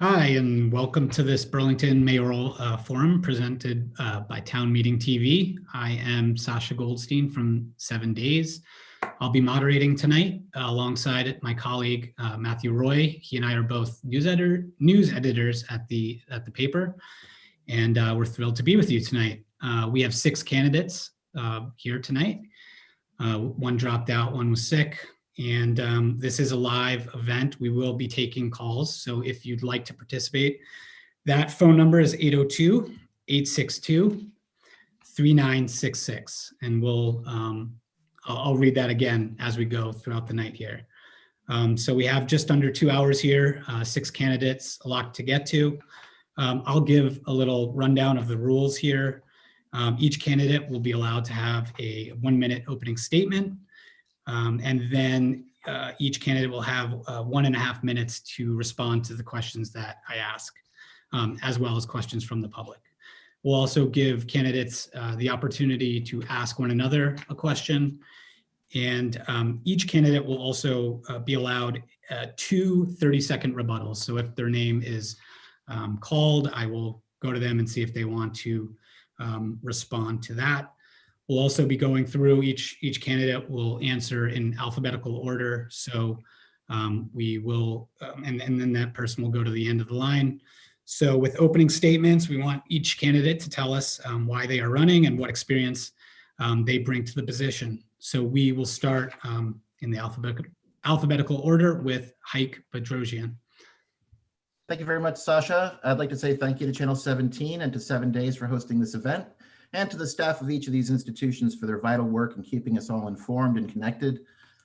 Hi, and welcome to this Burlington Mayoral Forum presented by Town Meeting TV. I am Sasha Goldstein from 7 Days. I'll be moderating tonight alongside my colleague Matthew Roy. He and I are both news editors at the paper, and we're thrilled to be with you tonight. We have 6 candidates here tonight. One dropped out, one was sick. And this is a live event. We will be taking calls. So if you'd like to participate, that phone number is 802-862-3966. And I'll read that again as we go throughout the night here. So we have just under 2 hours here, 6 candidates, a lot to get to. I'll give a little rundown of the rules here. Each candidate will be allowed to have a 1-minute opening statement. And then each candidate will have 1.5 minutes to respond to the questions that I ask, as well as questions from the public. We'll also give candidates the opportunity to ask one another a question. And each candidate will also be allowed 2 30-second rebuttals. So if their name is called, I will go to them and see if they want to respond to that. We'll also be going through each candidate will answer in alphabetical order. So we will, and then that person will go to the end of the line. So with opening statements, we want each candidate to tell us why they are running and what experience they bring to the position. So we will start in the alphabetical order with Hike Bedrosian. Thank you very much, Sasha. I'd like to say thank you to Channel 17 and to 7 Days for hosting this event, and to the staff of each of these institutions for their vital work in keeping us all informed and connected.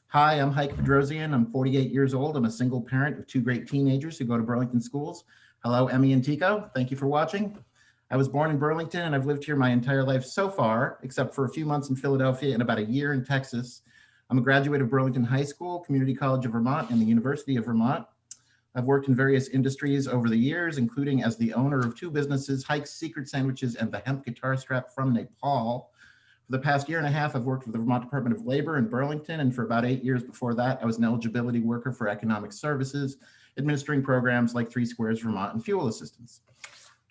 Hi, I'm Hike Bedrosian. I'm 48 years old. I'm a single parent of 2 great teenagers who go to Burlington schools. Hello, Emmy and Tico. Thank you for watching. I was born in Burlington and I've lived here my entire life so far, except for a few months in Philadelphia and about a year in Texas. I'm a graduate of Burlington High School, Community College of Vermont, and the University of Vermont. I've worked in various industries over the years, including as the owner of 2 businesses, Hike's Secret Sandwiches and the Hemp Guitar Strap from Nepal. For the past 1.5 years, I've worked for the Vermont Department of Labor in Burlington, and for about 8 years before that, I was an eligibility worker for economic services, administering programs like 3 Squares Vermont and fuel assistance.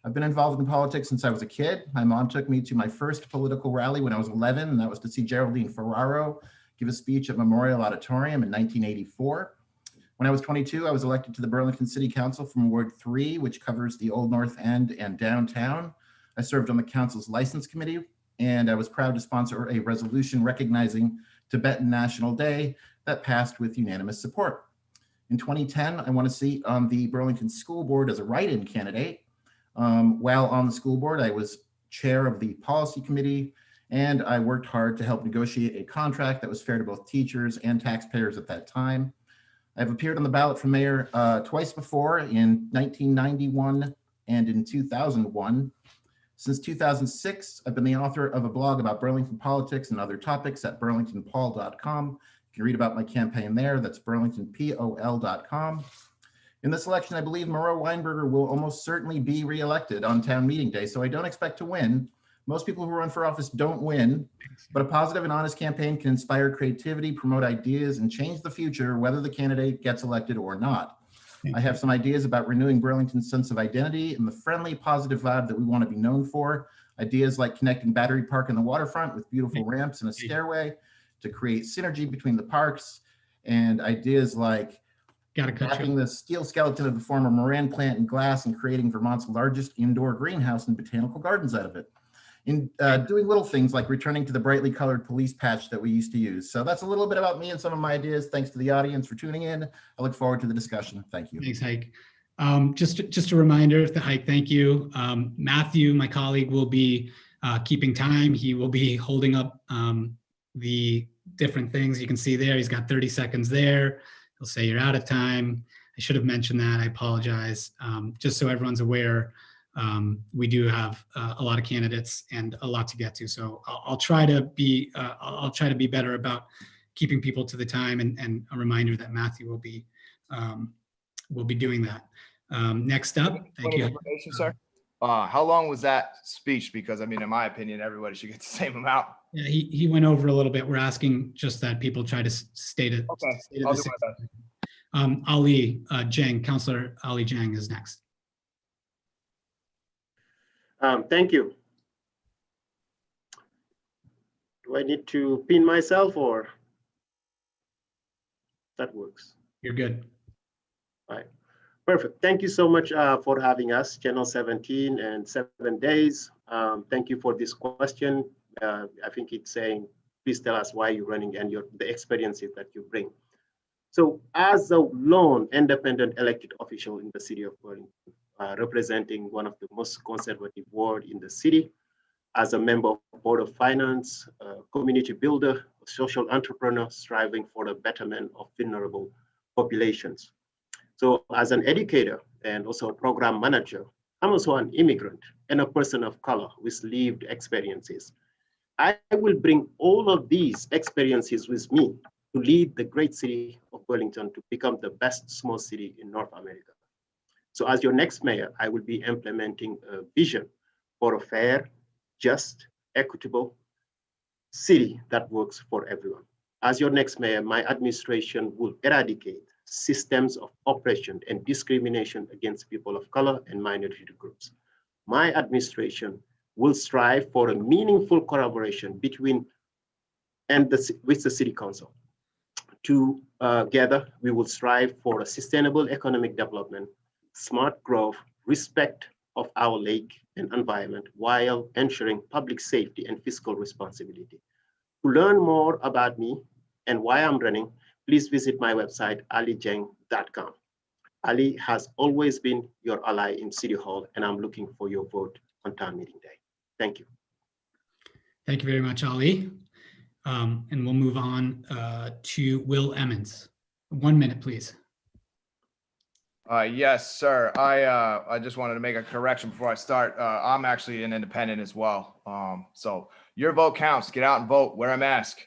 I've been involved in politics since I was a kid. My mom took me to my first political rally when I was 11, and that was to see Geraldine Ferraro give a speech at Memorial Auditorium in 1984. When I was 22, I was elected to the Burlington City Council from Ward 3, which covers the Old North End and downtown. I served on the council's license committee, and I was proud to sponsor a resolution recognizing Tibetan National Day that passed with unanimous support. In 2010, I won a seat on the Burlington School Board as a write-in candidate. While on the school board, I was chair of the policy committee, and I worked hard to help negotiate a contract that was fair to both teachers and taxpayers at that time. I've appeared on the ballot for mayor twice before, in 1991 and in 2001. Since 2006, I've been the author of a blog about Burlington politics and other topics at burlingtonpaul.com. You can read about my campaign there. That's burlingtonpol.com. In this election, I believe Mayoral Weinberger will almost certainly be reelected on town meeting day, so I don't expect to win. Most people who run for office don't win, but a positive and honest campaign can inspire creativity, promote ideas, and change the future, whether the candidate gets elected or not. I have some ideas about renewing Burlington's sense of identity and the friendly, positive vibe that we want to be known for. Ideas like connecting Battery Park and the waterfront with beautiful ramps and a stairway to create synergy between the parks, and ideas like wrapping the steel skeleton of the former Moran plant in glass and creating Vermont's largest indoor greenhouse and botanical gardens out of it. In doing little things like returning to the brightly colored police patch that we used to use. So that's a little bit about me and some of my ideas. Thanks to the audience for tuning in. I look forward to the discussion. Thank you. Thanks, Hike. Just a reminder, Hike, thank you. Matthew, my colleague, will be keeping time. He will be holding up the different things you can see there. He's got 30 seconds there. He'll say you're out of time. I should have mentioned that. I apologize. Just so everyone's aware, we do have a lot of candidates and a lot to get to. So I'll try to be better about keeping people to the time, and a reminder that Matthew will be doing that. Next up, thank you. Sir. How long was that speech? Because I mean, in my opinion, everybody should get the same amount. Yeah, he went over a little bit. We're asking just that people try to state it. Okay, I'll do my best. Ali Jang, Councillor Ali Jang is next. Thank you. Do I need to pin myself or that works? You're good. All right. Perfect. Thank you so much for having us, Channel 17 and 7 days. Thank you for this question. I think it's saying, please tell us why you're running and the experiences that you bring. So as a lone independent elected official in the city of Burlington, representing one of the most conservative ward in the city, as a member of the Board of Finance, community builder, social entrepreneur striving for the betterment of vulnerable populations. So as an educator and also a program manager, I'm also an immigrant and a person of color with lived experiences. I will bring all of these experiences with me to lead the great city of Burlington to become the best small city in North America. So as your next mayor, I will be implementing a vision for a fair, just, equitable city that works for everyone. As your next mayor, my administration will eradicate systems of oppression and discrimination against people of color and minority groups. My administration will strive for a meaningful collaboration between with the City Council. Together, we will strive for a sustainable economic development, smart growth, respect of our lake and environment, while ensuring public safety and fiscal responsibility. To learn more about me and why I'm running, please visit my website, alijeng.com. Ali has always been your ally in City Hall, and I'm looking for your vote on town meeting day. Thank you. Thank you very much, Ali. And we'll move on to Will Emmons. 1 minute, please. Yes, sir. I just wanted to make a correction before I start. I'm actually an independent as well. So your vote counts. Get out and vote. Wear a mask.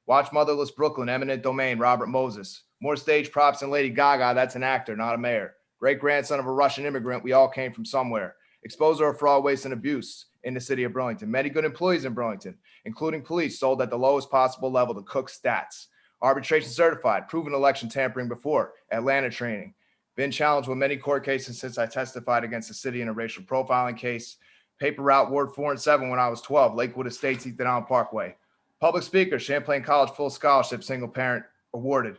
Watch Motherless Brooklyn, Eminent Domain, Robert Moses. More stage props than Lady Gaga. That's an actor, not a mayor. Great grandson of a Russian immigrant. We all came from somewhere. Exposure of fraud, waste, and abuse in the city of Burlington. Many good employees in Burlington, including police, sold at the lowest possible level to cook stats. Arbitration certified, proven election tampering before. Atlanta training. Been challenged with many court cases since I testified against the city in a racial profiling case. Paper route Ward 4 and 7 when I was 12, Lakewood Estates, Ethan Allen Parkway. Public speaker, Champlain College full scholarship, single parent awarded.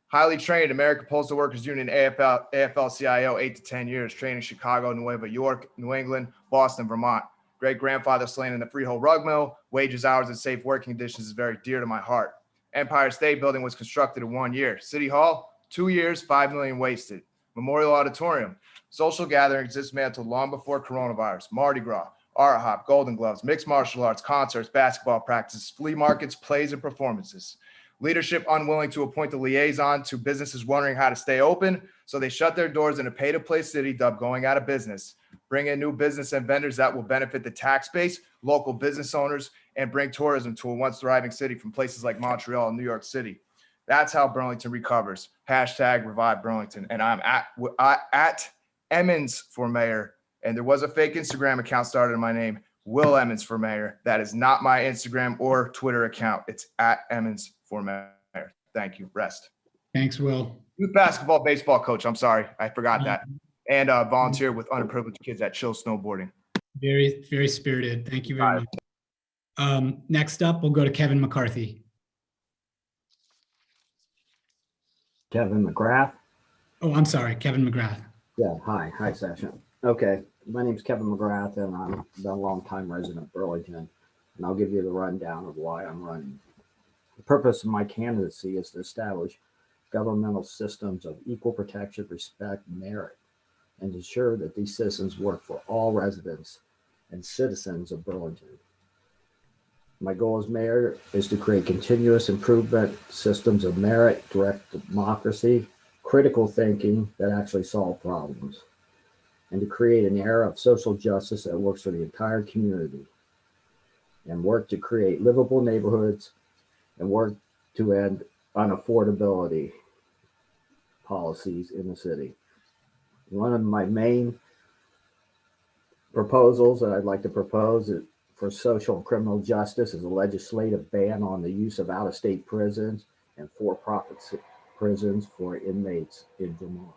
Highly trained American Postal Workers Union, AFL-CIO, 8 to 10 years, training Chicago, Nueva York, New England, Boston, Vermont. Great-grandfather slain in the Freehold rug mill. Wages, hours, and safe working conditions is very dear to my heart. Empire State Building was constructed in 1 year. City Hall, 2 years, $5 million wasted. Memorial Auditorium, social gatherings dismantled long before coronavirus. Mardi Gras, Art Hop, Golden Gloves, mixed martial arts, concerts, basketball practices, flea markets, plays, and performances. Leadership unwilling to appoint a liaison to businesses wondering how to stay open, so they shut their doors in a pay-to-play city dubbed going out of business. Bring in new business and vendors that will benefit the tax base, local business owners, and bring tourism to a once thriving city from places like Montreal and New York City. That's how Burlington recovers. Hashtag revive Burlington. And I'm at Emmons for mayor. And there was a fake Instagram account started in my name, Will Emmons for mayor. That is not my Instagram or Twitter account. It's at Emmons for mayor. Thank you. Rest. Thanks, Will. Youth basketball, baseball coach. I'm sorry. I forgot that. And volunteer with underprivileged kids at Chill Snowboarding. Very, very spirited. Thank you very much. Next up, we'll go to Kevin McCarthy. Kevin McGrath. Oh, I'm sorry, Kevin McGrath. Yeah, hi, Sasha. Okay, my name's Kevin McGrath, and I'm been a long-time resident of Burlington, and I'll give you the rundown of why I'm running. The purpose of my candidacy is to establish governmental systems of equal protection, respect, merit, and ensure that these systems work for all residents and citizens of Burlington. My goal as mayor is to create continuous improvement systems of merit, direct democracy, critical thinking that actually solve problems, and to create an era of social justice that works for the entire community, and work to create livable neighborhoods and work to end unaffordability policies in the city. One of my main proposals that I'd like to propose is for social and criminal justice is a legislative ban on the use of out-of-state prisons and for-profit prisons for inmates in Vermont.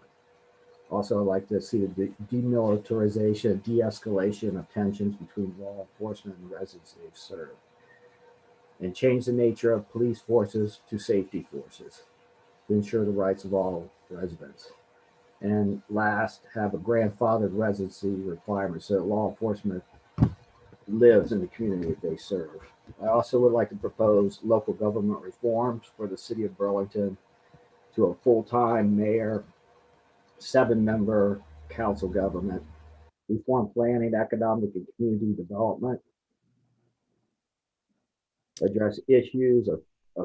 Also, I'd like to see the demilitarization, de-escalation of tensions between law enforcement and residents they've served, and change the nature of police forces to safety forces to ensure the rights of all residents. And last, have a grandfathered residency requirement so that law enforcement lives in the community that they serve. I also would like to propose local government reforms for the city of Burlington to a full-time mayor, 7-member council government, reform planning, economic and community development, address issues of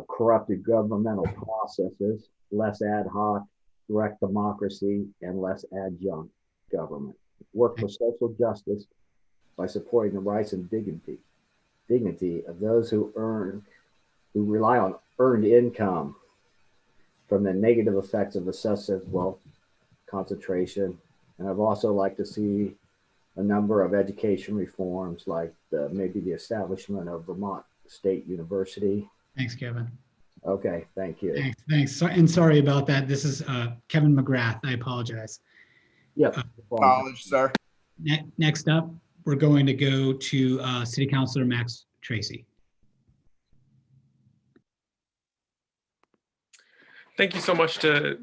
corrupted governmental processes, less ad hoc, direct democracy, and less adjunct government. Work for social justice by supporting the rights and dignity of those who rely on earned income from the negative effects of excessive wealth concentration. And I've also like to see a number of education reforms, like maybe the establishment of Vermont State University. Thanks, Kevin. Okay, thank you. Thanks. And sorry about that. This is Kevin McGrath. I apologize. Yep. College, sir. Next up, we're going to go to City Councilor Max Tracy. Thank you so much to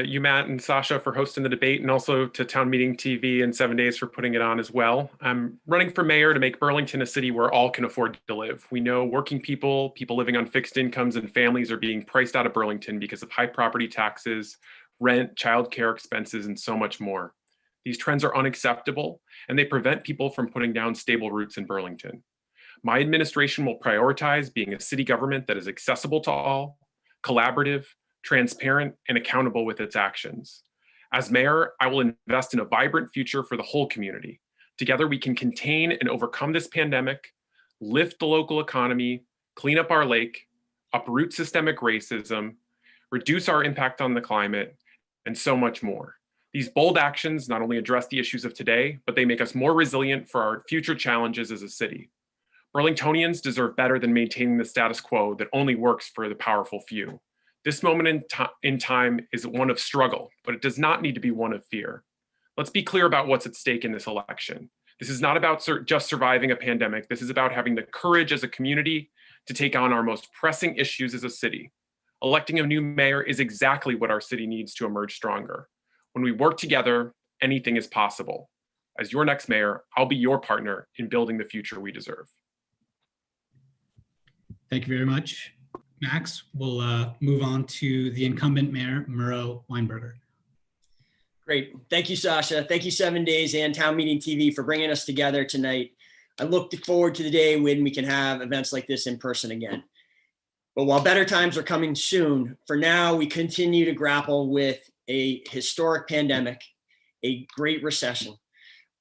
you, Matt and Sasha, for hosting the debate, and also to Town Meeting TV and 7 Days for putting it on as well. I'm running for mayor to make Burlington a city where all can afford to live. We know working people living on fixed incomes, and families are being priced out of Burlington because of high property taxes, rent, childcare expenses, and so much more. These trends are unacceptable, and they prevent people from putting down stable roots in Burlington. My administration will prioritize being a city government that is accessible to all, collaborative, transparent, and accountable with its actions. As mayor, I will invest in a vibrant future for the whole community. Together, we can contain and overcome this pandemic, lift the local economy, clean up our lake, uproot systemic racism, reduce our impact on the climate, and so much more. These bold actions not only address the issues of today, but they make us more resilient for our future challenges as a city. Burlingtonians deserve better than maintaining the status quo that only works for the powerful few. This moment in time is one of struggle, but it does not need to be one of fear. Let's be clear about what's at stake in this election. This is not about just surviving a pandemic. This is about having the courage as a community to take on our most pressing issues as a city. Electing a new mayor is exactly what our city needs to emerge stronger. When we work together, anything is possible. As your next mayor, I'll be your partner in building the future we deserve. Thank you very much, Max. We'll move on to the incumbent mayor, Murrow Weinberger. Great. Thank you, Sasha. Thank you, 7 Days and Town Meeting TV for bringing us together tonight. I look forward to the day when we can have events like this in person again. But while better times are coming soon, for now, we continue to grapple with a historic pandemic, a great recession,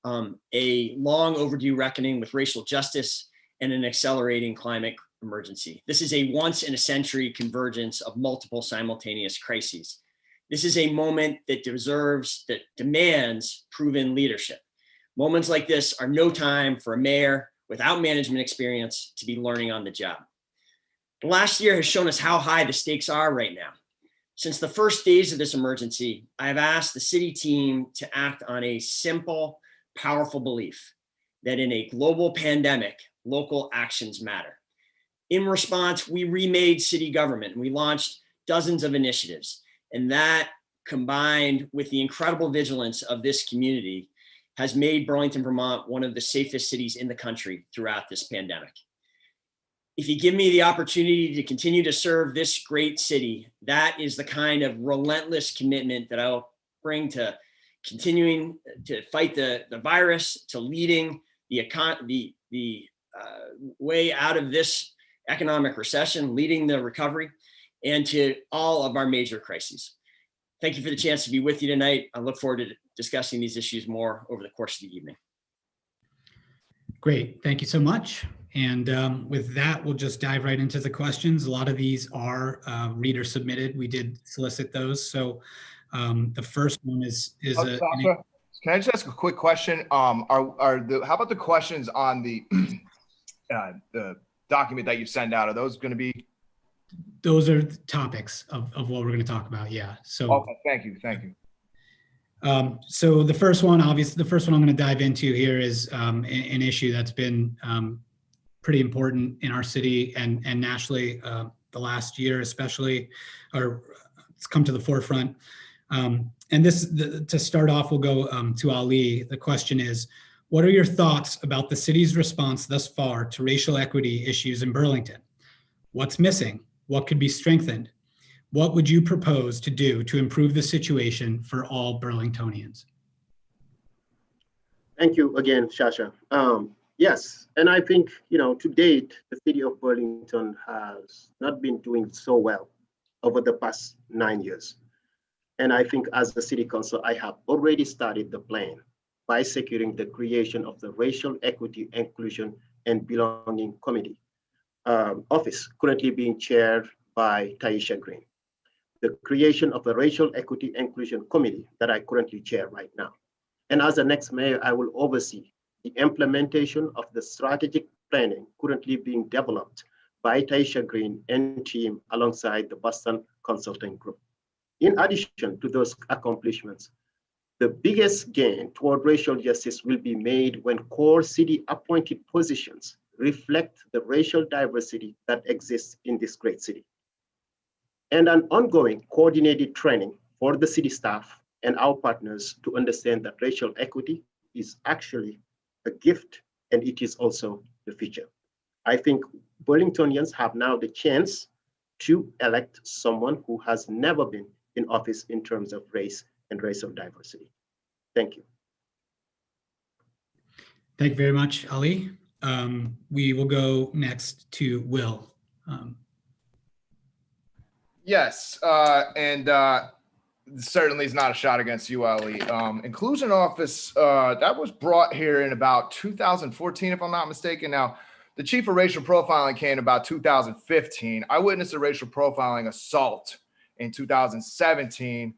a long overdue reckoning with racial justice, and an accelerating climate emergency. This is a once in a century convergence of multiple simultaneous crises. This is a moment that demands proven leadership. Moments like this are no time for a mayor without management experience to be learning on the job. The last year has shown us how high the stakes are right now. Since the first days of this emergency, I have asked the city team to act on a simple, powerful belief that in a global pandemic, local actions matter. In response, we remade city government and we launched dozens of initiatives. And that, combined with the incredible vigilance of this community, has made Burlington, Vermont one of the safest cities in the country throughout this pandemic. If you give me the opportunity to continue to serve this great city, that is the kind of relentless commitment that I'll bring to continuing to fight the virus, to leading the way out of this economic recession, leading the recovery, and to all of our major crises. Thank you for the chance to be with you tonight. I look forward to discussing these issues more over the course of the evening. Great, thank you so much. And with that, we'll just dive right into the questions. A lot of these are reader submitted. We did solicit those. So the first one is Sasha, can I just ask a quick question? How about the questions on the document that you send out? Are those going to be? Those are the topics of what we're going to talk about. Yeah. So. Okay. Thank you. So the first one, obviously, the first one I'm going to dive into here is an issue that's been pretty important in our city and nationally the last year, especially, or it's come to the forefront. And this, to start off, we'll go to Ali. The question is, what are your thoughts about the city's response thus far to racial equity issues in Burlington? What's missing? What could be strengthened? What would you propose to do to improve the situation for all Burlingtonians? Thank you again, Shasha. Yes, and I think, to date, the city of Burlington has not been doing so well over the past 9 years. And I think as the city council, I have already started the plan by securing the creation of the Racial Equity, Inclusion, and Belonging Committee office, currently being chaired by Taisha Green. The creation of a Racial Equity Inclusion Committee that I currently chair right now. And as the next mayor, I will oversee the implementation of the strategic planning currently being developed by Taisha Green and team alongside the Boston Consulting Group. In addition to those accomplishments, the biggest gain toward racial justice will be made when core city appointed positions reflect the racial diversity that exists in this great city. And an ongoing coordinated training for the city staff and our partners to understand that racial equity is actually a gift and it is also the future. I think Burlingtonians have now the chance to elect someone who has never been in office in terms of race and racial diversity. Thank you. Thank you very much, Ali. We will go next to Will. Yes, and certainly is not a shot against you, Ali. Inclusion office, that was brought here in about 2014, if I'm not mistaken. Now, the chief of racial profiling came in about 2015. I witnessed a racial profiling assault in 2017.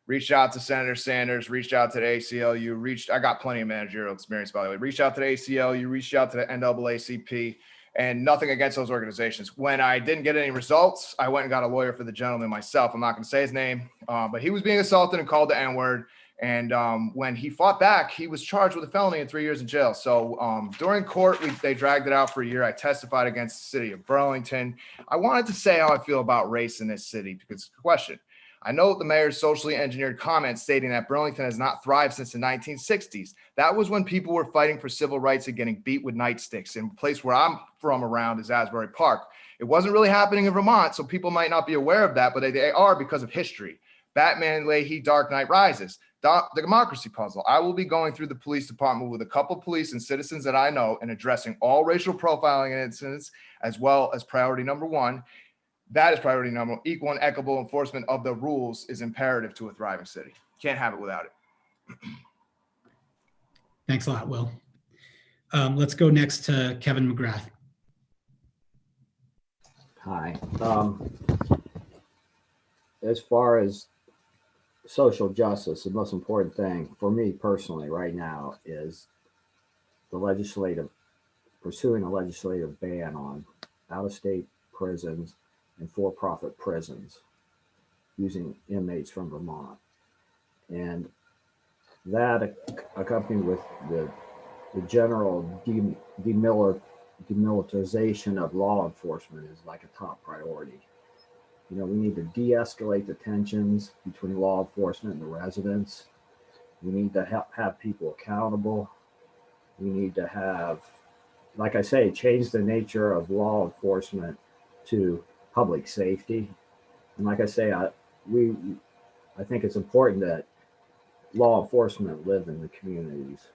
Reached out to Senator Sanders, reached out to the ACLU, I got plenty of managerial experience, by the way, reached out to the ACLU, reached out to the NAACP, and nothing against those organizations. When I didn't get any results, I went and got a lawyer for the gentleman myself. I'm not going to say his name, but he was being assaulted and called the N-word. And when he fought back, he was charged with a felony and 3 years in jail. So during court, they dragged it out for a year. I testified against the city of Burlington. I wanted to say how I feel about race in this city because it's a question. I know the mayor's socially engineered comment stating that Burlington has not thrived since the 1960s. That was when people were fighting for civil rights and getting beat with nightsticks. And the place where I'm from around is Asbury Park. It wasn't really happening in Vermont, so people might not be aware of that, but they are because of history. Batman, Leahy, Dark Knight Rises, the democracy puzzle. I will be going through the police department with a couple police and citizens that I know and addressing all racial profiling incidents, as well as priority number one. That is priority number one. Equal and equitable enforcement of the rules is imperative to a thriving city. Can't have it without it. Thanks a lot, Will. Let's go next to Kevin McGrath. Hi. As far as social justice, the most important thing for me personally right now is pursuing a legislative ban on out-of-state prisons and for-profit prisons using inmates from Vermont. And that accompanied with the general demilitarization of law enforcement is like a top priority. We need to de-escalate the tensions between law enforcement and the residents. We need to have people accountable. We need to have, like I say, change the nature of law enforcement to public safety. And like I say, I think it's important that law enforcement live in the communities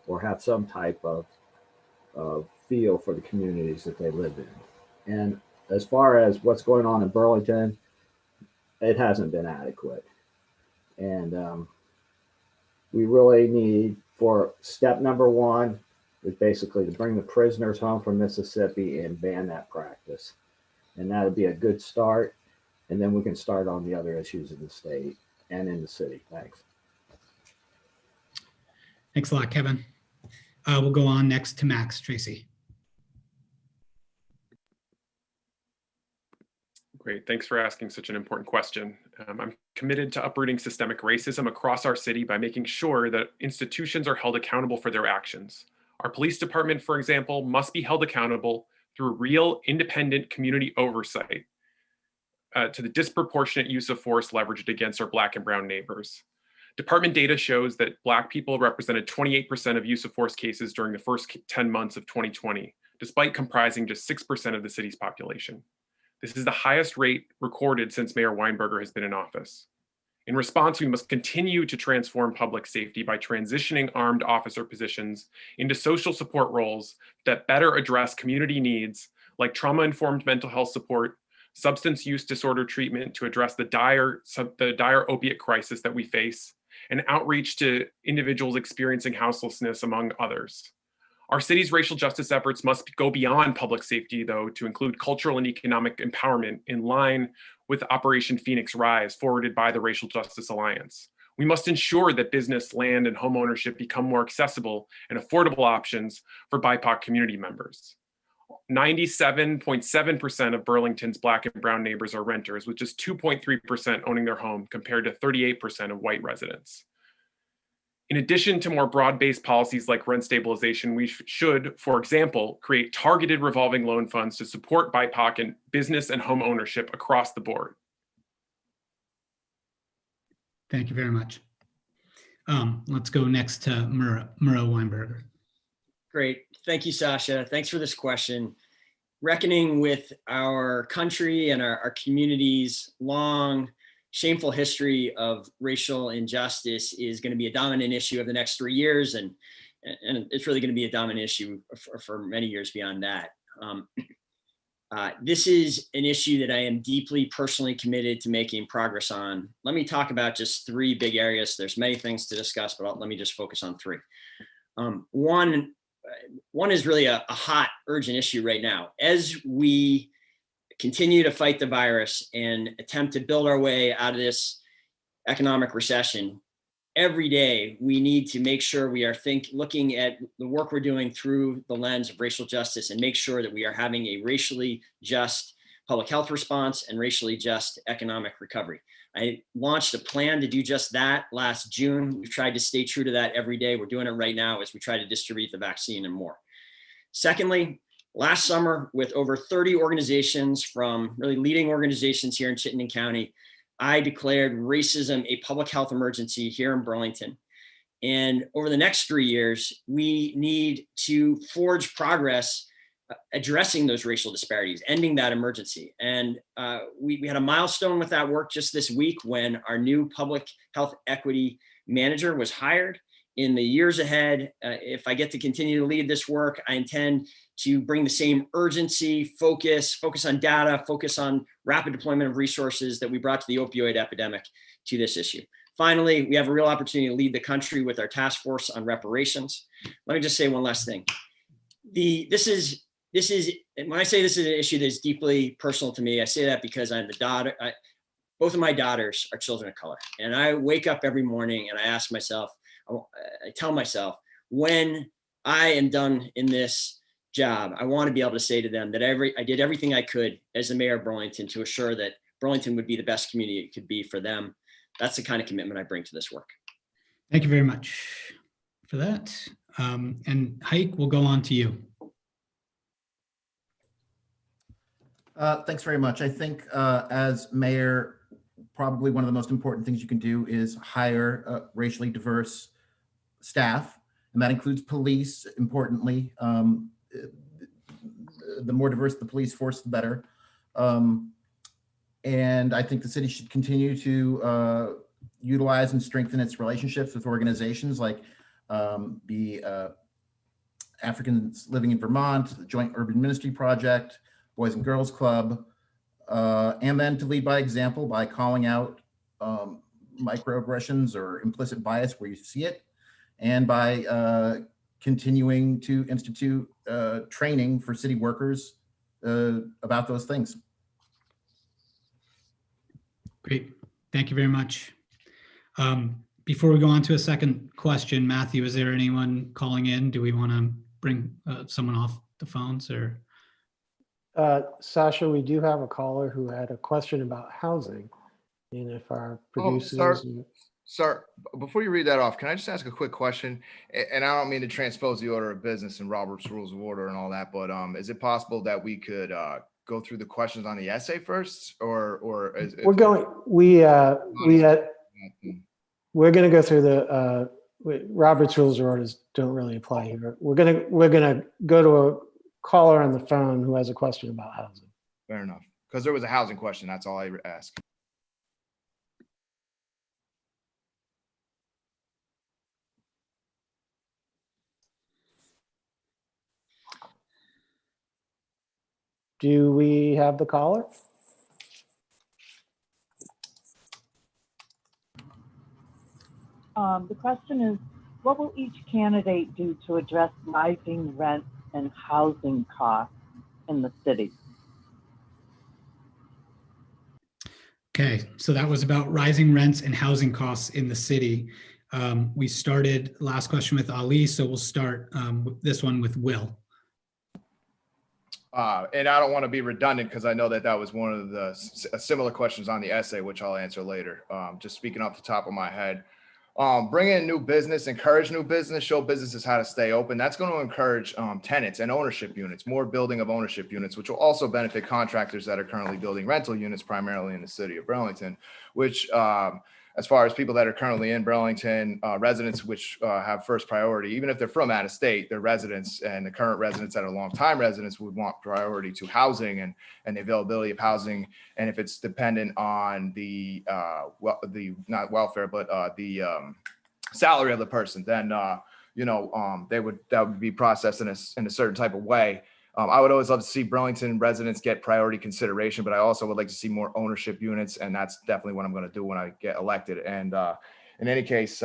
or have some type of feel for the communities that they live in. And as far as what's going on in Burlington, it hasn't been adequate. And we really need, for step number one, is basically to bring the prisoners home from Mississippi and ban that practice. And that would be a good start. And then we can start on the other issues in the state and in the city. Thanks. Thanks a lot, Kevin. We'll go on next to Max Tracy. Great. Thanks for asking such an important question. I'm committed to uprooting systemic racism across our city by making sure that institutions are held accountable for their actions. Our police department, for example, must be held accountable through real independent community oversight to the disproportionate use of force leveraged against our Black and brown neighbors. Department data shows that Black people represented 28% of use of force cases during the first 10 months of 2020, despite comprising just 6% of the city's population. This is the highest rate recorded since Mayor Weinberger has been in office. In response, we must continue to transform public safety by transitioning armed officer positions into social support roles that better address community needs like trauma-informed mental health support, substance use disorder treatment to address the dire opiate crisis that we face, and outreach to individuals experiencing houselessness, among others. Our city's racial justice efforts must go beyond public safety, though, to include cultural and economic empowerment in line with Operation Phoenix Rise, forwarded by the Racial Justice Alliance. We must ensure that business, land, and home ownership become more accessible and affordable options for BIPOC community members. 97.7% of Burlington's Black and brown neighbors are renters, with just 2.3% owning their home compared to 38% of white residents. In addition to more broad-based policies like rent stabilization, we should, for example, create targeted revolving loan funds to support BIPOC and business and home ownership across the board. Thank you very much. Let's go next to Murrah Weinberger. Great. Thank you, Sasha. Thanks for this question. Reckoning with our country and our community's long, shameful history of racial injustice is going to be a dominant issue of the next 3 years, and it's really going to be a dominant issue for many years beyond that. This is an issue that I am deeply personally committed to making progress on. Let me talk about just 3 big areas. There's many things to discuss, but let me just focus on 3. One is really a hot, urgent issue right now. As we continue to fight the virus and attempt to build our way out of this economic recession, every day we need to make sure we are looking at the work we're doing through the lens of racial justice and make sure that we are having a racially just public health response and racially just economic recovery. I launched a plan to do just that last June. We've tried to stay true to that every day. We're doing it right now as we try to distribute the vaccine and more. Secondly, last summer, with over 30 organizations from really leading organizations here in Chittenden County, I declared racism a public health emergency here in Burlington. And over the next 3 years, we need to forge progress addressing those racial disparities, ending that emergency. And we had a milestone with that work just this week when our new public health equity manager was hired. In the years ahead, if I get to continue to lead this work, I intend to bring the same urgency, focus on data, focus on rapid deployment of resources that we brought to the opioid epidemic to this issue. Finally, we have a real opportunity to lead the country with our task force on reparations. Let me just say one last thing. This is when I say this is an issue that's deeply personal to me, I say that because I'm the daughter. Both of my daughters are children of color, and I wake up every morning and I ask myself, I tell myself, when I am done in this job, I want to be able to say to them that I did everything I could as the mayor of Burlington to assure that Burlington would be the best community it could be for them. That's the kind of commitment I bring to this work. Thank you very much for that. And Haik, we'll go on to you. Thanks very much. I think as mayor, probably one of the most important things you can do is hire racially diverse staff, and that includes police, importantly. The more diverse the police force, the better. And I think the city should continue to utilize and strengthen its relationships with organizations like the Africans Living in Vermont, the Joint Urban Ministry Project, Boys and Girls Club, and then to lead by example by calling out microaggressions or implicit bias where you see it, and by continuing to institute training for city workers about those things. Great, thank you very much. Before we go on to a second question, Matthew, is there anyone calling in? Do we want to bring someone off the phones or? Sasha, we do have a caller who had a question about housing. And if our Oh, sir, producers, sir, before you read that off, can I just ask a quick question? And I don't mean to transpose the order of business and Robert's Rules of Order and all that, but is it possible that we could go through the questions on the essay first, or is we're going, we're going to go through the Robert's Rules of Orders don't really apply here. We're gonna go to a caller on the phone who has a question about housing. Fair enough, because there was a housing question. That's all I asked. Do we have the caller? The question is, what will each candidate do to address rising rent and housing costs in the city? Okay, so that was about rising rents and housing costs in the city. We started last question with Ali, so we'll start this one with Will. And I don't want to be redundant because I know that that was one of the similar questions on the essay, which I'll answer later. Just speaking off the top of my head. Bring in new business, encourage new business, show businesses how to stay open. That's going to encourage tenants and ownership units, more building of ownership units, which will also benefit contractors that are currently building rental units, primarily in the city of Burlington, which as far as people that are currently in Burlington, residents which have first priority, even if they're from out of state, their residents and the current residents that are longtime residents would want priority to housing and the availability of housing. And if it's dependent on the not welfare, but the salary of the person, then that would be processed in a certain type of way. I would always love to see Burlington residents get priority consideration, but I also would like to see more ownership units, and that's definitely what I'm going to do when I get elected. And in any case,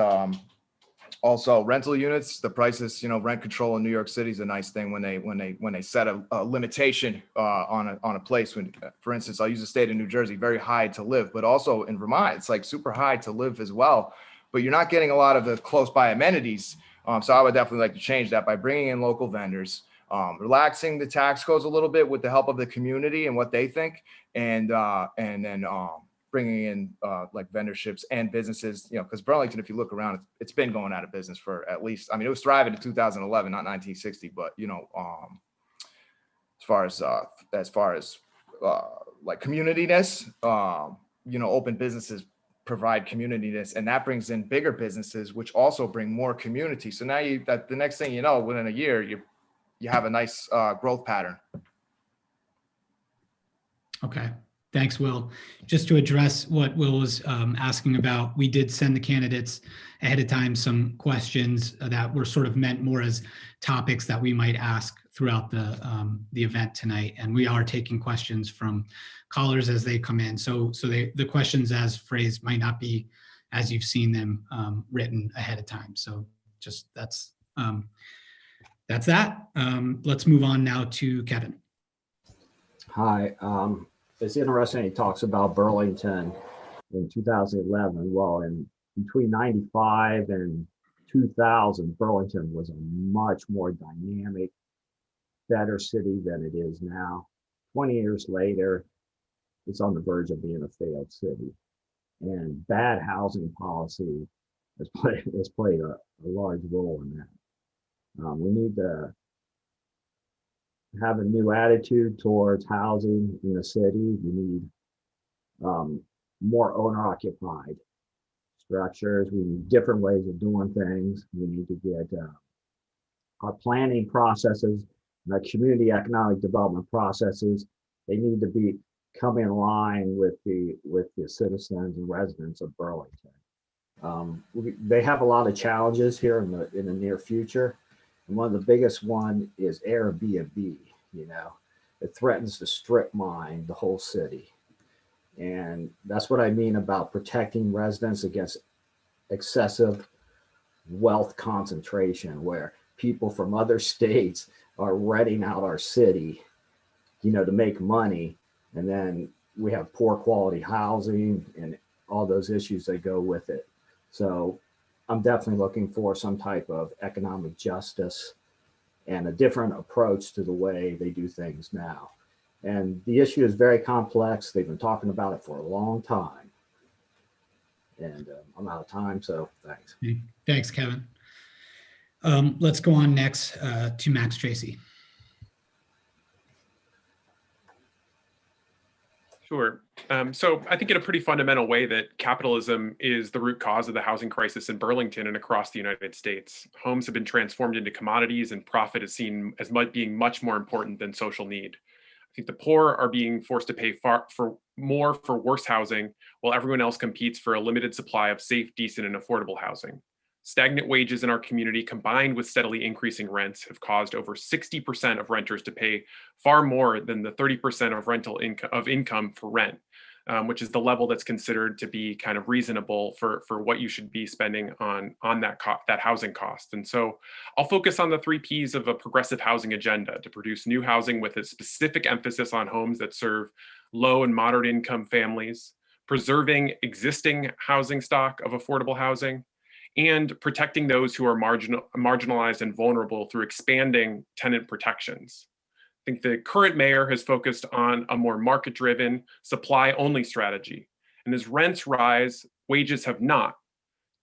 also rental units, the prices, rent control in New York City is a nice thing when they set a limitation on a place. When, for instance, I'll use the state of New Jersey, very high to live, but also in Vermont, it's like super high to live as well. But you're not getting a lot of the close by amenities. So I would definitely like to change that by bringing in local vendors. Relaxing the tax codes a little bit with the help of the community and what they think, and then bringing in like vendorships and businesses, because Burlington, if you look around, it's been going out of business for at least, it was thriving in 2011, not 1960, but as far as like community-ness, open businesses provide community-ness, and that brings in bigger businesses, which also bring more community. So now the next thing you know, within a year, you have a nice growth pattern. Okay, thanks, Will. Just to address what Will was asking about, we did send the candidates ahead of time some questions that were sort of meant more as topics that we might ask throughout the event tonight. And we are taking questions from callers as they come in. So the questions as phrased might not be as you've seen them written ahead of time. So just that's that. Let's move on now to Kevin. Hi. It's interesting he talks about Burlington in 2011. Well, in between 95 and 2000, Burlington was a much more dynamic, better city than it is now. 20 years later, it's on the verge of being a failed city. And bad housing policy has played a large role in that. We need to have a new attitude towards housing in the city. We need more owner-occupied structures. We need different ways of doing things. We need to get our planning processes, and our community economic development processes. They need to come in line with the citizens and residents of Burlington. They have a lot of challenges here in the near future. And one of the biggest one is Airbnb. It threatens to strip mine the whole city. And that's what I mean about protecting residents against excessive wealth concentration, where people from other states are renting out our city, to make money. And then we have poor quality housing and all those issues that go with it. So I'm definitely looking for some type of economic justice and a different approach to the way they do things now. And the issue is very complex. They've been talking about it for a long time. And I'm out of time, so thanks. Thanks, Kevin. Let's go on next to Max Tracy. Sure. So I think in a pretty fundamental way that capitalism is the root cause of the housing crisis in Burlington and across the United States. Homes have been transformed into commodities, and profit is seen as being much more important than social need. I think the poor are being forced to pay more for worse housing, while everyone else competes for a limited supply of safe, decent, and affordable housing. Stagnant wages in our community, combined with steadily increasing rents, have caused over 60% of renters to pay far more than the 30% of rental income for rent, which is the level that's considered to be kind of reasonable for what you should be spending on that housing cost. And so I'll focus on the 3 Ps of a progressive housing agenda to produce new housing with a specific emphasis on homes that serve low and moderate income families, preserving existing housing stock of affordable housing, and protecting those who are marginalized and vulnerable through expanding tenant protections. I think the current mayor has focused on a more market-driven, supply-only strategy. And as rents rise, wages have not.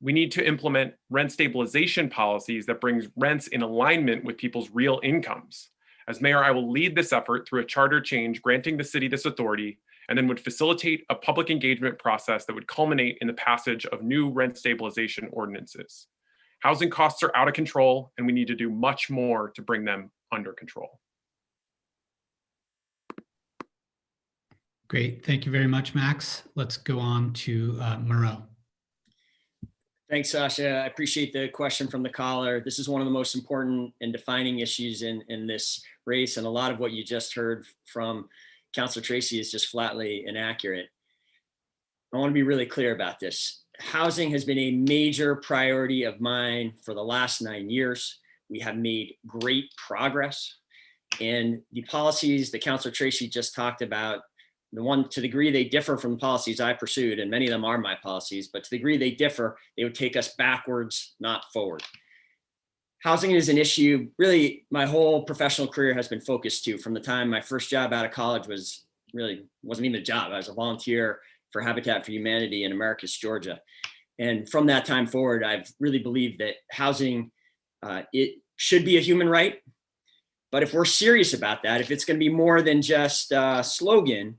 We need to implement rent stabilization policies that brings rents in alignment with people's real incomes. As mayor, I will lead this effort through a charter change granting the city this authority, and then would facilitate a public engagement process that would culminate in the passage of new rent stabilization ordinances. Housing costs are out of control, and we need to do much more to bring them under control. Great. Thank you very much, Max. Let's go on to Mayoral. Thanks, Sasha. I appreciate the question from the caller. This is one of the most important and defining issues in this race, and a lot of what you just heard from Councilor Tracy is just flatly inaccurate. I want to be really clear about this. Housing has been a major priority of mine for the last 9 years. We have made great progress, and the policies that Councilor Tracy just talked about, to the degree they differ from the policies I pursued, and many of them are my policies, but to the degree they differ, they would take us backwards, not forward. Housing is an issue, really, my whole professional career has been focused to. From the time my first job out of college wasn't even a job. I was a volunteer for Habitat for Humanity in Americus, Georgia. And from that time forward, I've really believed that housing, it should be a human right. But if we're serious about that, if it's going to be more than just a slogan,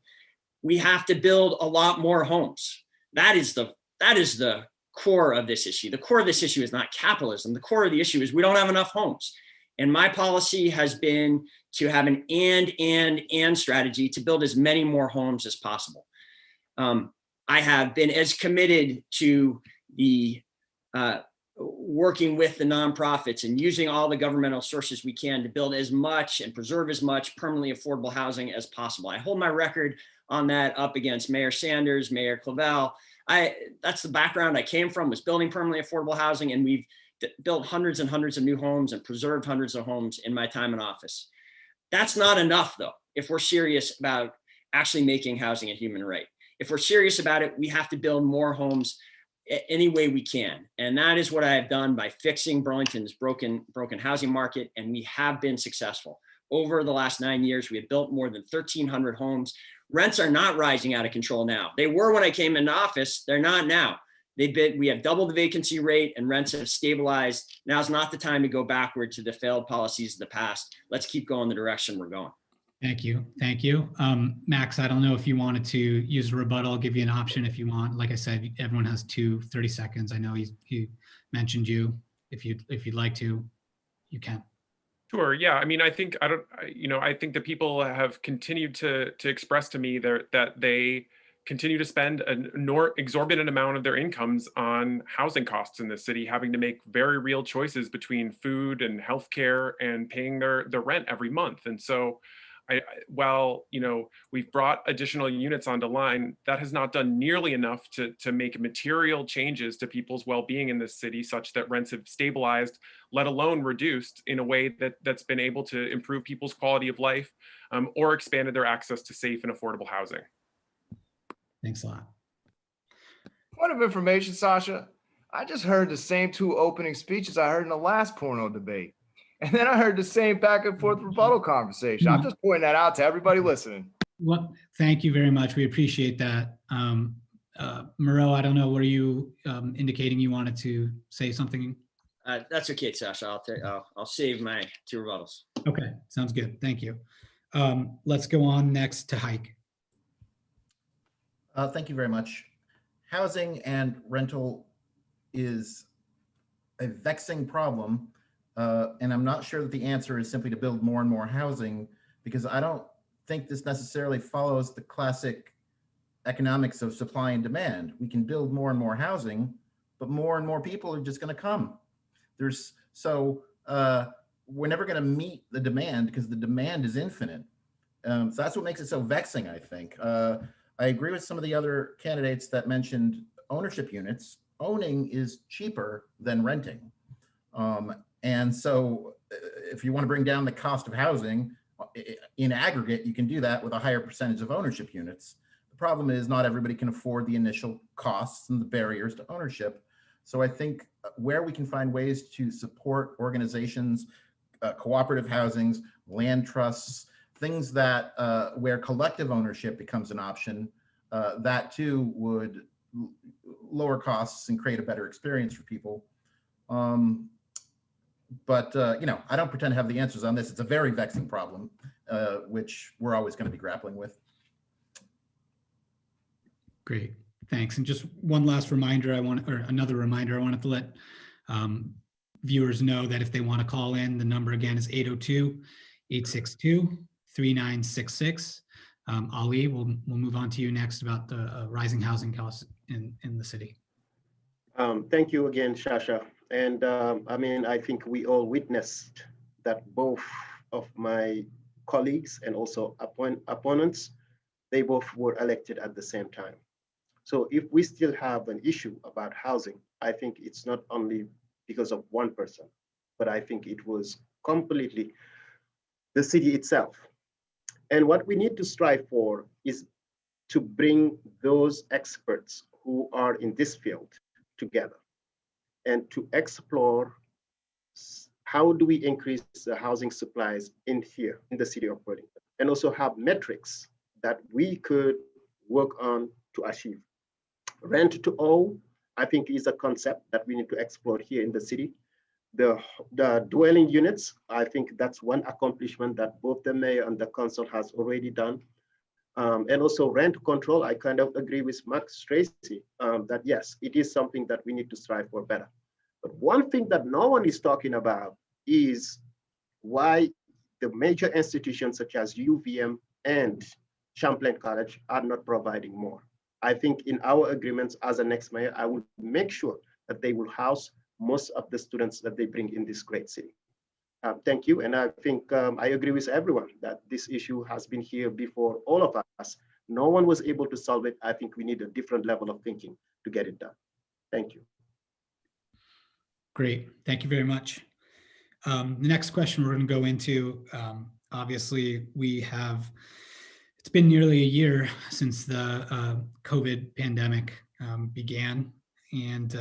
we have to build a lot more homes. That is the core of this issue. The core of this issue is not capitalism. The core of the issue is we don't have enough homes. And my policy has been to have an and strategy to build as many more homes as possible. I have been as committed to the working with the nonprofits and using all the governmental sources we can to build as much and preserve as much permanently affordable housing as possible. I hold my record on that up against Mayor Sanders, Mayor Clavel. That's the background I came from, was building permanently affordable housing, and we've built hundreds and hundreds of new homes and preserved hundreds of homes in my time in office. That's not enough, though, if we're serious about actually making housing a human right. If we're serious about it, we have to build more homes any way we can. And that is what I have done by fixing Burlington's broken housing market, and we have been successful. Over the last 9 years, we have built more than 1,300 homes. Rents are not rising out of control now. They were when I came into office. They're not now. We have doubled the vacancy rate and rents have stabilized. Now's not the time to go backward to the failed policies of the past. Let's keep going the direction we're going. Thank you. Thank you. Max, I don't know if you wanted to use a rebuttal. I'll give you an option if you want. Like I said, everyone has 30 seconds. I know he mentioned you. If you'd like to, you can. Sure. Yeah. I mean, I think the people have continued to express to me that they continue to spend an exorbitant amount of their incomes on housing costs in the city, having to make very real choices between food and healthcare and paying their rent every month. And so, while we've brought additional units onto line, that has not done nearly enough to make material changes to people's well-being in this city, such that rents have stabilized, let alone reduced, in a way that's been able to improve people's quality of life or expanded their access to safe and affordable housing. Thanks a lot. Point of information, Sasha. I just heard the same 2 opening speeches I heard in the last porno debate. And then I heard the same back and forth rebuttal conversation. I'm just pointing that out to everybody listening. Well, thank you very much. We appreciate that. Moreau, I don't know, were you indicating you wanted to say something? That's okay, Sasha. I'll save my 2 rebuttals. Okay, sounds good. Thank you. Let's go on next to Hike. Thank you very much. Housing and rental is a vexing problem. And I'm not sure that the answer is simply to build more and more housing, because I don't think this necessarily follows the classic economics of supply and demand. We can build more and more housing, but more and more people are just going to come. We're never going to meet the demand because the demand is infinite. So that's what makes it so vexing, I think. I agree with some of the other candidates that mentioned ownership units. Owning is cheaper than renting. And so if you want to bring down the cost of housing in aggregate, you can do that with a higher percentage of ownership units. The problem is not everybody can afford the initial costs and the barriers to ownership. So I think where we can find ways to support organizations, cooperative housings, land trusts, things that where collective ownership becomes an option, that too would lower costs and create a better experience for people. But I don't pretend to have the answers on this. It's a very vexing problem, which we're always going to be grappling with. Great, thanks. And just one last reminder, another reminder, I wanted to let viewers know that if they want to call in, the number again is 802-862-3966. Ali, we'll move on to you next about the rising housing costs in the city. Thank you again, Shasha. And I think we all witnessed that both of my colleagues and also opponents, they both were elected at the same time. So if we still have an issue about housing, I think it's not only because of one person, but I think it was completely the city itself. And what we need to strive for is to bring those experts who are in this field together and to explore how do we increase the housing supplies in here in the city of Burlington, and also have metrics that we could work on to achieve. Rent to own, I think, is a concept that we need to explore here in the city. The dwelling units, I think that's one accomplishment that both the mayor and the council has already done. And also rent control, I kind of agree with Max Tracy that yes, it is something that we need to strive for better. But one thing that no one is talking about is why the major institutions such as UVM and Champlain College are not providing more. I think in our agreements as a next mayor, I will make sure that they will house most of the students that they bring in this great city. Thank you. And I think I agree with everyone that this issue has been here before all of us. No one was able to solve it. I think we need a different level of thinking to get it done. Thank you. Great. Thank you very much. The next question we're going to go into, obviously, it's been nearly a year since the COVID pandemic began. And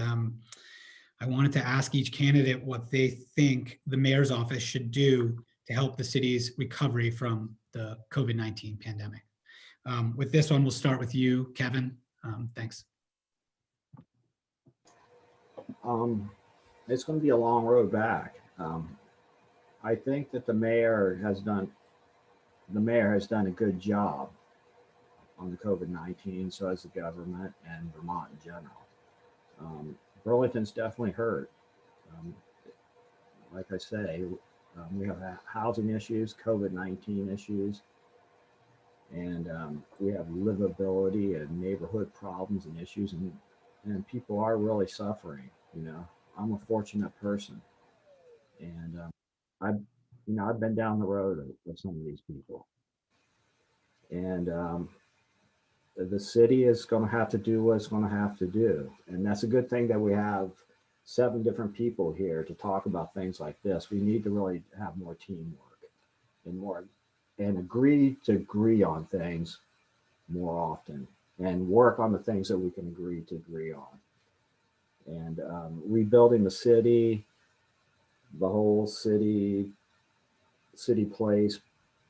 I wanted to ask each candidate what they think the mayor's office should do to help the city's recovery from the COVID-19 pandemic. With this one, we'll start with you, Kevin. Thanks. It's going to be a long road back. I think that the mayor has done a good job on the COVID-19, so has the government and Vermont in general. Burlington's definitely hurt. Like I say, we have housing issues, COVID-19 issues, and we have livability and neighborhood problems and issues, and people are really suffering. I'm a fortunate person, and I've been down the road with some of these people, and the city is going to have to do what it's going to have to do. And that's a good thing that we have 7 different people here to talk about things like this. We need to really have more teamwork and agree on things more often and work on the things that we can agree on. And rebuilding the city, the whole Cityplace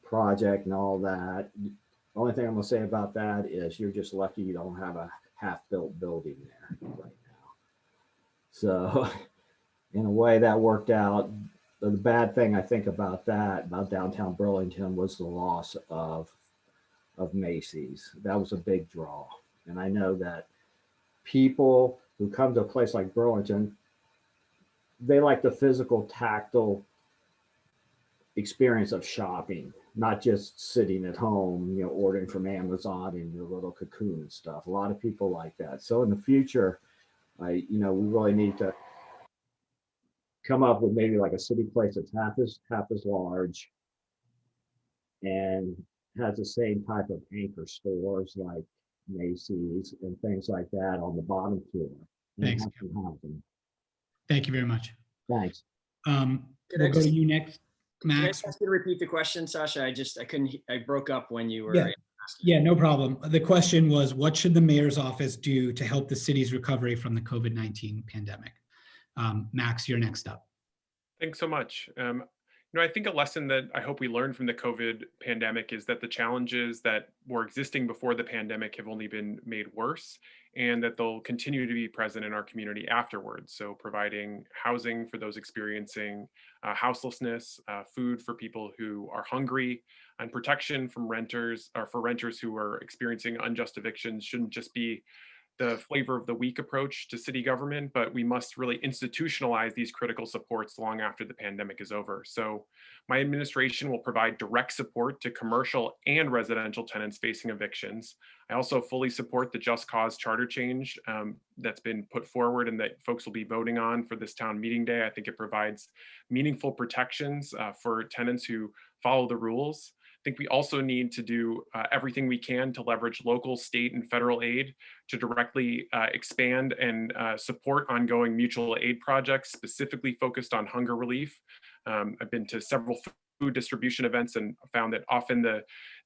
project and all that. The only thing I'm gonna say about that is you're just lucky you don't have a half-built building there right now. So in a way that worked out. The bad thing I think about downtown Burlington was the loss of Macy's. That was a big draw. And I know that people who come to a place like Burlington, they like the physical, tactile experience of shopping, not just sitting at home, ordering from Amazon in your little cocoon and stuff. A lot of people like that. So in the future, we really need to come up with maybe like a Cityplace that's half as large and has the same type of anchor stores like Macy's and things like that on the bottom floor. Thanks. Thank you very much. Thanks. We'll go to you next, Max. Can I ask you to repeat the question, Sasha? I broke up when you were. Yeah. Yeah, no problem. The question was, what should the mayor's office do to help the city's recovery from the COVID-19 pandemic? Max, you're next up. Thanks so much. I think a lesson that I hope we learned from the COVID pandemic is that the challenges that were existing before the pandemic have only been made worse, and that they'll continue to be present in our community afterwards. So providing housing for those experiencing houselessness, food for people who are hungry, and protection from renters, or for renters who are experiencing unjust evictions shouldn't just be the flavor of the week approach to city government, but we must really institutionalize these critical supports long after the pandemic is over. So my administration will provide direct support to commercial and residential tenants facing evictions. I also fully support the Just Cause charter change that's been put forward and that folks will be voting on for this town meeting day. I think it provides meaningful protections for tenants who follow the rules. I think we also need to do everything we can to leverage local, state, and federal aid to directly expand and support ongoing mutual aid projects specifically focused on hunger relief. I've been to several food distribution events and found that often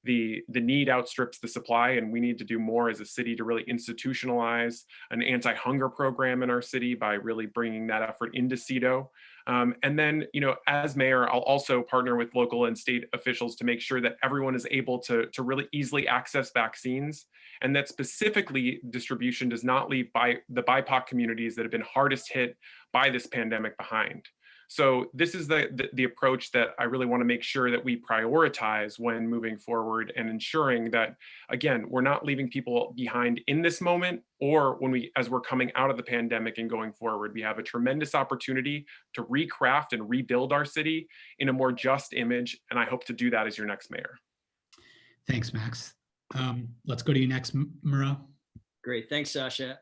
the need outstrips the supply, and we need to do more as a city to really institutionalize an anti-hunger program in our city by really bringing that effort into CEDO. And then, as mayor, I'll also partner with local and state officials to make sure that everyone is able to really easily access vaccines, and that specifically distribution does not leave the BIPOC communities that have been hardest hit by this pandemic behind. So this is the approach that I really want to make sure that we prioritize when moving forward and ensuring that, again, we're not leaving people behind in this moment or as we're coming out of the pandemic and going forward. We have a tremendous opportunity to recraft and rebuild our city in a more just image, and I hope to do that as your next mayor. Thanks, Max. Let's go to you next, Murrah. Great, thanks, Sasha.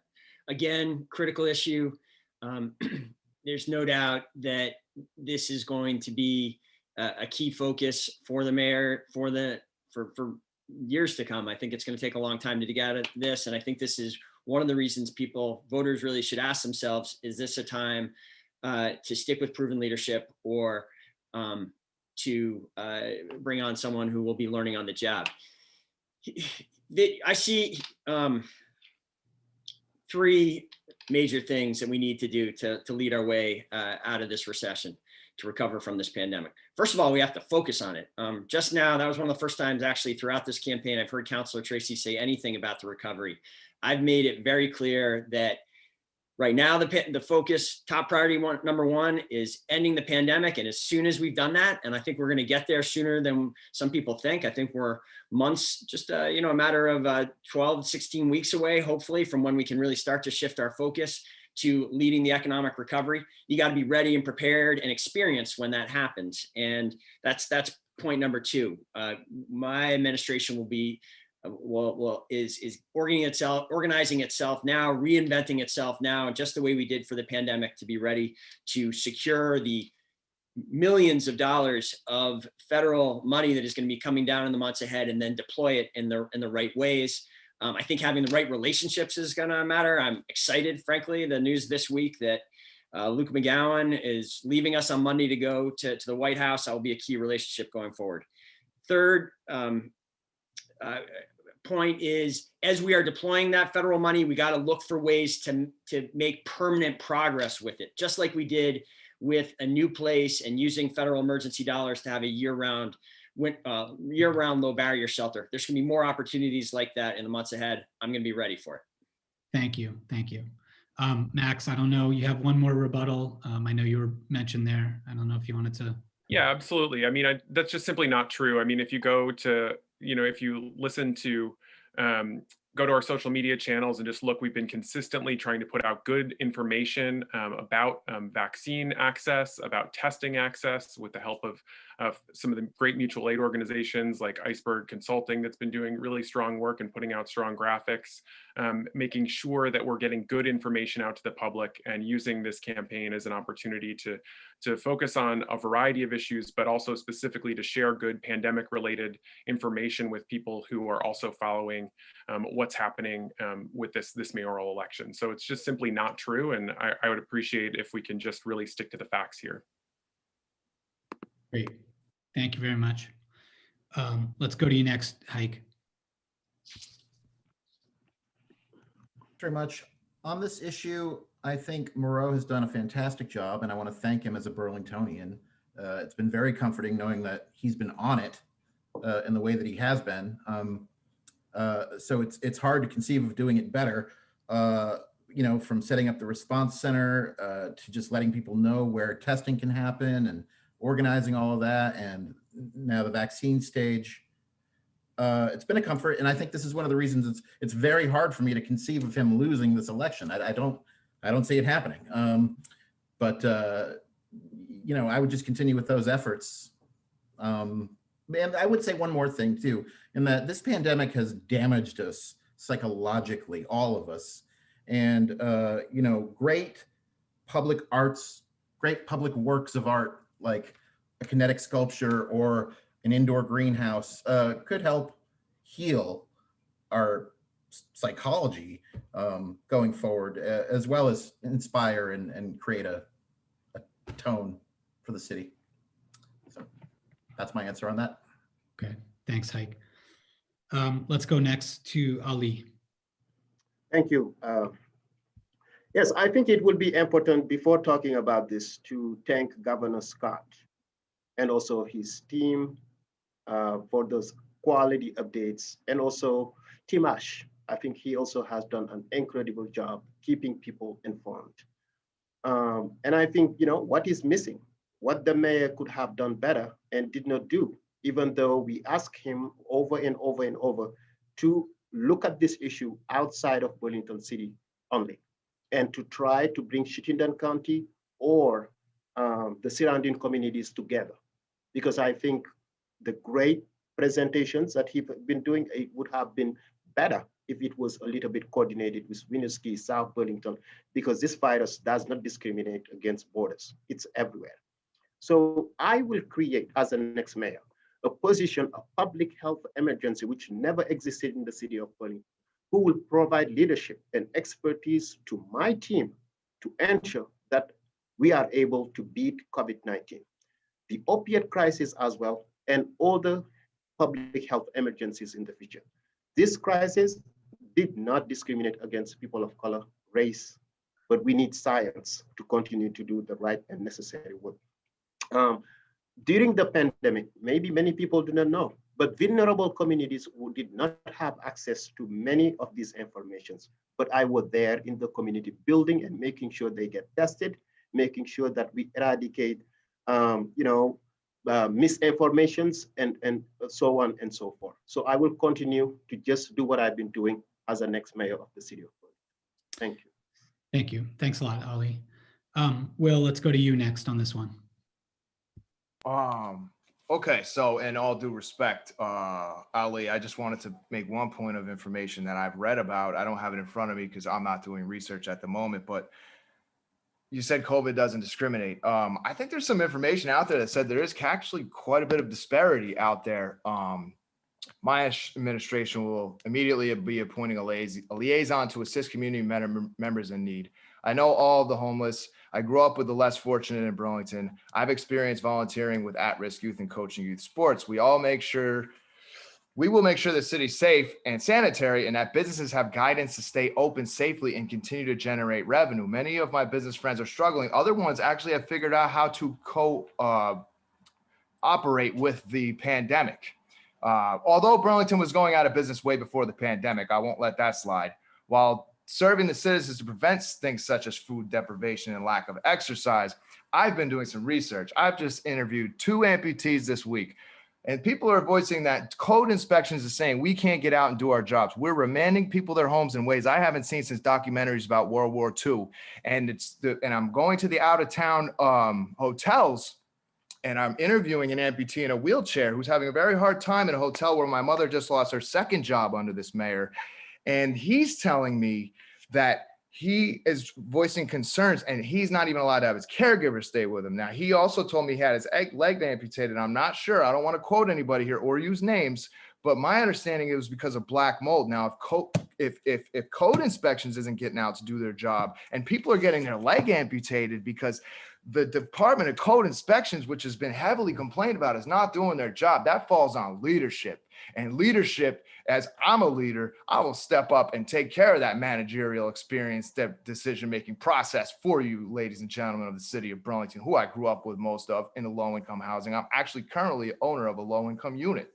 Again, critical issue. There's no doubt that this is going to be a key focus for the mayor for years to come. I think it's going to take a long time to get out of this, and I think this is one of the reasons voters really should ask themselves: is this a time to stick with proven leadership, or to bring on someone who will be learning on the job? I see three major things that we need to do to lead our way out of this recession, to recover from this pandemic. First of all, we have to focus on it. Just now, that was one of the first times actually throughout this campaign I've heard Councilor Tracy say anything about the recovery. I've made it very clear that right now the focus, top priority number one, is ending the pandemic. And as soon as we've done that, and I think we're going to get there sooner than some people think. I think we're months, just a matter of 12, 16 weeks away, hopefully, from when we can really start to shift our focus to leading the economic recovery. You got to be ready and prepared and experienced when that happens. And that's point number two. My administration will be is organizing itself now, reinventing itself now, just the way we did for the pandemic, to be ready to secure the millions of dollars of federal money that is going to be coming down in the months ahead, and then deploy it in the right ways. I think having the right relationships is going to matter. I'm excited, frankly, the news this week that Luke McGowan is leaving us on Monday to go to the White House. That will be a key relationship going forward. Third, point is, as we are deploying that federal money, we got to look for ways to make permanent progress with it, just like we did with a new place and using federal emergency dollars to have a year-round low barrier shelter. There's going to be more opportunities like that in the months ahead. I'm going to be ready for it. Thank you. Thank you. Max, I don't know, you have one more rebuttal. I know you were mentioned there. I don't know if you wanted to. Yeah, absolutely. I mean, that's just simply not true. I mean, if you go to, if you listen to, go to our social media channels and just look, we've been consistently trying to put out good information about vaccine access, about testing access, with the help of some of the great mutual aid organizations like Iceberg Consulting that's been doing really strong work and putting out strong graphics, making sure that we're getting good information out to the public and using this campaign as an opportunity to focus on a variety of issues, but also specifically to share good pandemic related information with people who are also following what's happening with this mayoral election. So it's just simply not true. And I would appreciate if we can just really stick to the facts here. Great. Thank you very much. Let's go to you next, Heike. Very much. On this issue, I think Moreau has done a fantastic job, and I want to thank him as a Burlingtonian. It's been very comforting knowing that he's been on it in the way that he has been. So it's hard to conceive of doing it better, from setting up the response center to just letting people know where testing can happen and organizing all of that, and now the vaccine stage. It's been a comfort, and I think this is one of the reasons it's very hard for me to conceive of him losing this election. I don't see it happening. But I would just continue with those efforts. And I would say one more thing too, in that this pandemic has damaged us psychologically, all of us. And great public arts, great public works of art, like a kinetic sculpture or an indoor greenhouse, could help heal our psychology going forward, as well as inspire and create a tone for the city. So that's my answer on that. Okay, thanks, Heike. Let's go next to Ali. Thank you. Yes, I think it would be important before talking about this to thank Governor Scott and also his team for those quality updates, and also Tim Ash. I think he also has done an incredible job keeping people informed. And I think, what is missing, what the mayor could have done better and did not do, even though we asked him over and over and over to look at this issue outside of Burlington City only, and to try to bring Chittenden County or the surrounding communities together. Because I think the great presentations that he's been doing, it would have been better if it was a little bit coordinated with Winooski, South Burlington, because this virus does not discriminate against borders. It's everywhere. So I will create, as the next mayor, a position of public health emergency, which never existed in the city of Burlington, who will provide leadership and expertise to my team to ensure that we are able to beat COVID-19, the opiate crisis as well, and other public health emergencies in the future. This crisis did not discriminate against people of color, race, but we need science to continue to do the right and necessary work. During the pandemic, maybe many people do not know, but vulnerable communities who did not have access to many of these informations. But I was there in the community building and making sure they get tested, making sure that we eradicate, misinformations and so on and so forth. So I will continue to just do what I've been doing as the next mayor of the city of Burlington. Thank you. Thank you. Thanks a lot, Ali. Will, let's go to you next on this one. Okay, so in all due respect, Ali, I just wanted to make one point of information that I've read about. I don't have it in front of me because I'm not doing research at the moment, but you said COVID doesn't discriminate. I think there's some information out there that said there is actually quite a bit of disparity out there. My administration will immediately be appointing a liaison to assist community members in need. I know all of the homeless. I grew up with the less fortunate in Burlington. I've experienced volunteering with at-risk youth and coaching youth sports. We all make sure We will make sure the city's safe and sanitary and that businesses have guidance to stay open safely and continue to generate revenue. Many of my business friends are struggling. Other ones actually have figured out how to operate with the pandemic. Although Burlington was going out of business way before the pandemic, I won't let that slide. While serving the citizens to prevent things such as food deprivation and lack of exercise, I've been doing some research. I've just interviewed 2 amputees this week, and people are voicing that code inspections is saying we can't get out and do our jobs. We're remanding people their homes in ways I haven't seen since documentaries about World War II. And I'm going to the out of town hotels, and I'm interviewing an amputee in a wheelchair who's having a very hard time in a hotel where my mother just lost her 2nd job under this mayor. And he's telling me that he is voicing concerns and he's not even allowed to have his caregiver stay with him. Now, he also told me he had his leg amputated. I'm not sure. I don't want to quote anybody here or use names, but my understanding it was because of black mold. Now, if code inspections isn't getting out to do their job and people are getting their leg amputated because the Department of Code Inspections, which has been heavily complained about, is not doing their job, that falls on leadership. And leadership, as I'm a leader, I will step up and take care of that managerial experience, that decision-making process for you, ladies and gentlemen of the city of Burlington, who I grew up with most of in the low-income housing. I'm actually currently owner of a low-income unit.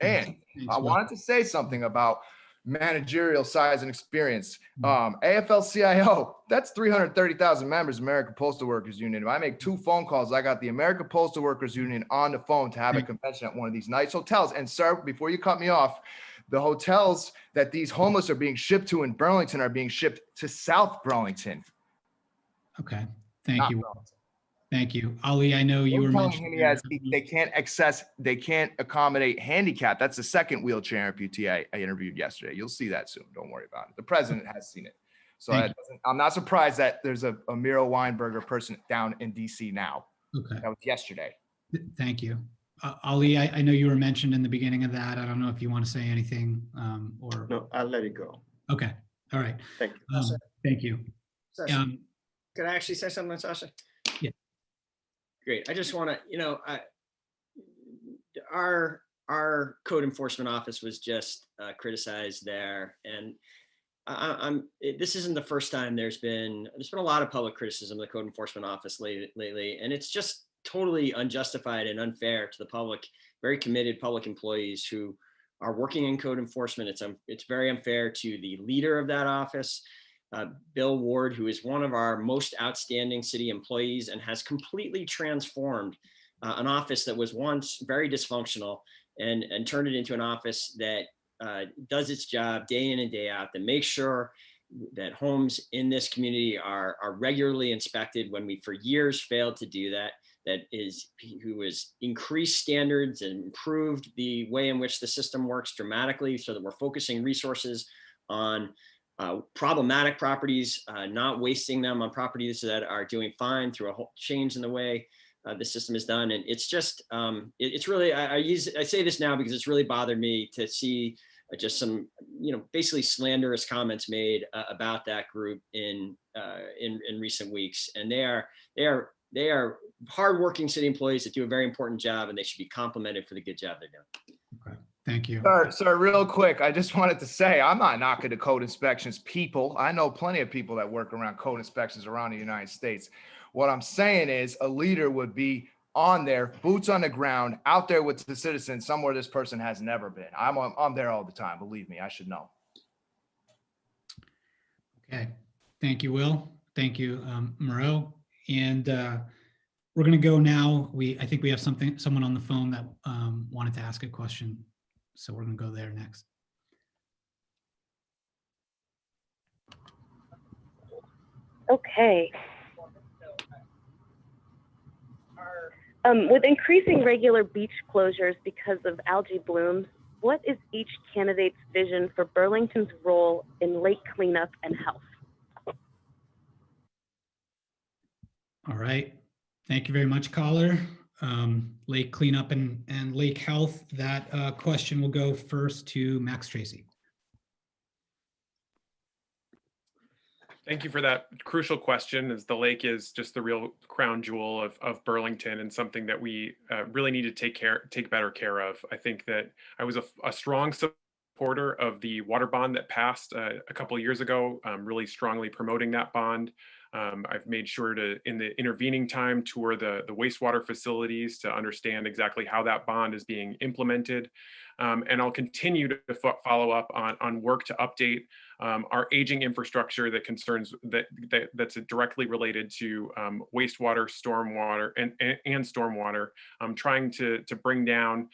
And I wanted to say something about managerial size and experience. AFL-CIO, that's 330,000 members, American Postal Workers Union. If I make 2 phone calls, I got the American Postal Workers Union on the phone to have a convention at one of these nice hotels. And sir, before you cut me off, the hotels that these homeless are being shipped to in Burlington are being shipped to South Burlington. Okay, thank you. Thank you. Ali, I know you were mentioning they can't accommodate handicap. That's the 2nd wheelchair amputee I interviewed yesterday. You'll see that soon. Don't worry about it. The president has seen it. So I'm not surprised that there's a Miro Weinberger person down in DC now. Okay. That was yesterday. Thank you. Ali, I know you were mentioned in the beginning of that. I don't know if you want to say anything or. No, I'll let it go. Okay. All right. Thank you. Thank you. Sasha, could I actually say something, Sasha? Yeah. Great. I just want to, our code enforcement office was just criticized there, and this isn't the first time there's been a lot of public criticism of the code enforcement office lately, and it's just totally unjustified and unfair to the public, very committed public employees who are working in code enforcement. It's very unfair to the leader of that office, Bill Ward, who is one of our most outstanding city employees and has completely transformed an office that was once very dysfunctional and turned it into an office that does its job day in and day out, that makes sure that homes in this community are regularly inspected when we for years failed to do that, who has increased standards and improved the way in which the system works dramatically so that we're focusing resources on problematic properties, not wasting them on properties that are doing fine through a whole change in the way the system is done. And it's just, it's really, I say this now because it's really bothered me to see just some, basically slanderous comments made about that group in recent weeks. And they are hardworking city employees that do a very important job, and they should be complimented for the good job they're doing. Okay. Thank you. Sir, real quick, I just wanted to say, I'm not knocking the code inspections people. I know plenty of people that work around code inspections around the United States. What I'm saying is a leader would be on there, boots on the ground, out there with the citizens, somewhere this person has never been. I'm there all the time. Believe me, I should know. Okay. Thank you, Will. Thank you, Moreau. And we're going to go now. I think we have someone on the phone that wanted to ask a question. So we're going to go there next. Okay. With increasing regular beach closures because of algae blooms, what is each candidate's vision for Burlington's role in lake cleanup and health? All right. Thank you very much, caller. Lake cleanup and lake health. That question will go first to Max Tracy. Thank you for that crucial question, as the lake is just the real crown jewel of Burlington and something that we really need to take better care of. I think that I was a strong supporter of the water bond that passed a couple of years ago, really strongly promoting that bond. I've made sure to, in the intervening time, tour the wastewater facilities to understand exactly how that bond is being implemented. And I'll continue to follow up on work to update our aging infrastructure that concerns that's directly related to wastewater, stormwater, and stormwater. Trying to bring down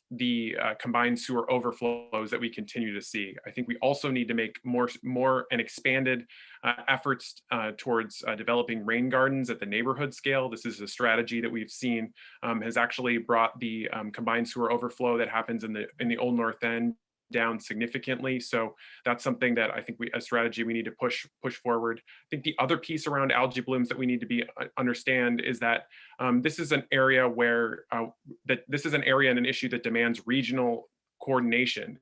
the combined sewer overflows that we continue to see. I think we also need to make more and expanded efforts towards developing rain gardens at the neighborhood scale. This is a strategy that we've seen has actually brought the combined sewer overflow that happens in the Old North End down significantly. So that's something that I think a strategy we need to push forward. I think the other piece around algae blooms that we need to understand is that this is an area where this is an area and an issue that demands regional coordination.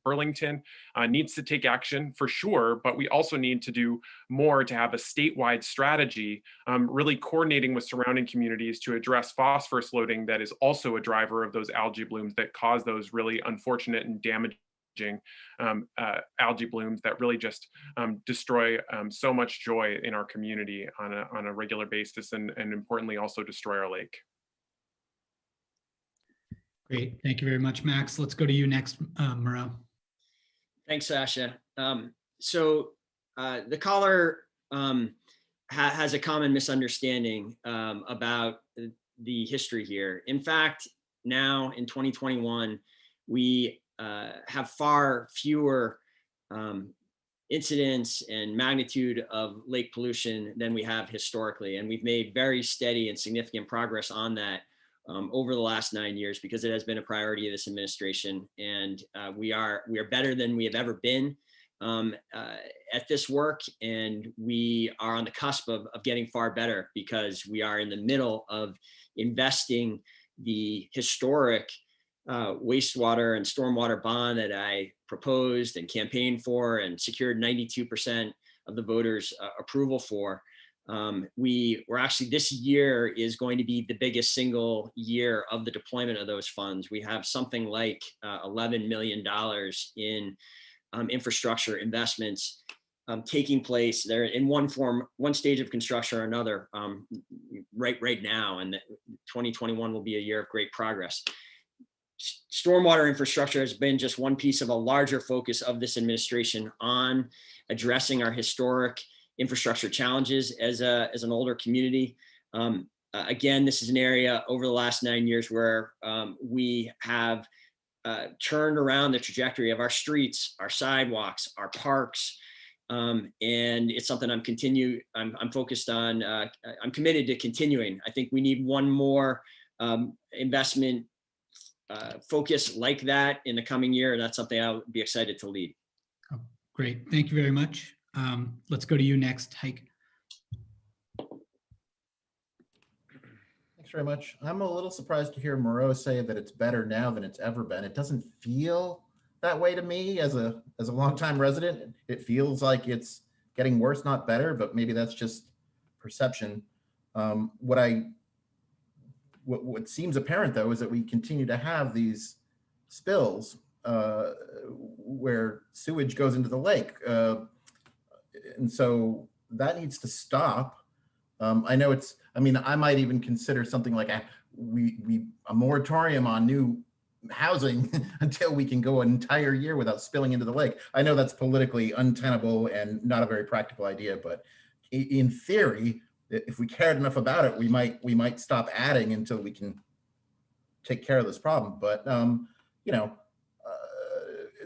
Burlington needs to take action for sure, but we also need to do more to have a statewide strategy, really coordinating with surrounding communities to address phosphorus loading that is also a driver of those algae blooms that cause those really unfortunate and damaging algae blooms that really just destroy so much joy in our community on a regular basis, and importantly also destroy our lake. Great, thank you very much, Max. Let's go to you next, Moreau. Thanks, Sasha. So the caller has a common misunderstanding about the history here. In fact, now in 2021, we have far fewer incidents and magnitude of lake pollution than we have historically. And we've made very steady and significant progress on that over the last 9 years, because it has been a priority of this administration. And we are better than we have ever been at this work. And we are on the cusp of getting far better, because we are in the middle of investing the historic wastewater and stormwater bond that I proposed and campaigned for and secured 92% of the voters' approval for. We're actually, this year is going to be the biggest single year of the deployment of those funds. We have something like $11 million in infrastructure investments taking place. They're in one stage of construction or another right now, and 2021 will be a year of great progress. Stormwater infrastructure has been just one piece of a larger focus of this administration on addressing our historic infrastructure challenges as an older community. Again, this is an area over the last 9 years where we have turned around the trajectory of our streets, our sidewalks, our parks, and it's something I'm focused on. I'm committed to continuing. I think we need one more investment focus like that in the coming year, and that's something I'll be excited to lead. Oh, great, thank you very much. Let's go to you next, Heike. Thanks very much. I'm a little surprised to hear Moreau say that it's better now than it's ever been. It doesn't feel that way to me as a longtime resident. It feels like it's getting worse, not better, but maybe that's just perception. What seems apparent, though, is that we continue to have these spills where sewage goes into the lake. And so that needs to stop. I know I might even consider something like a moratorium on new housing until we can go an entire year without spilling into the lake. I know that's politically untenable and not a very practical idea, but in theory, if we cared enough about it, we might stop adding until we can take care of this problem. But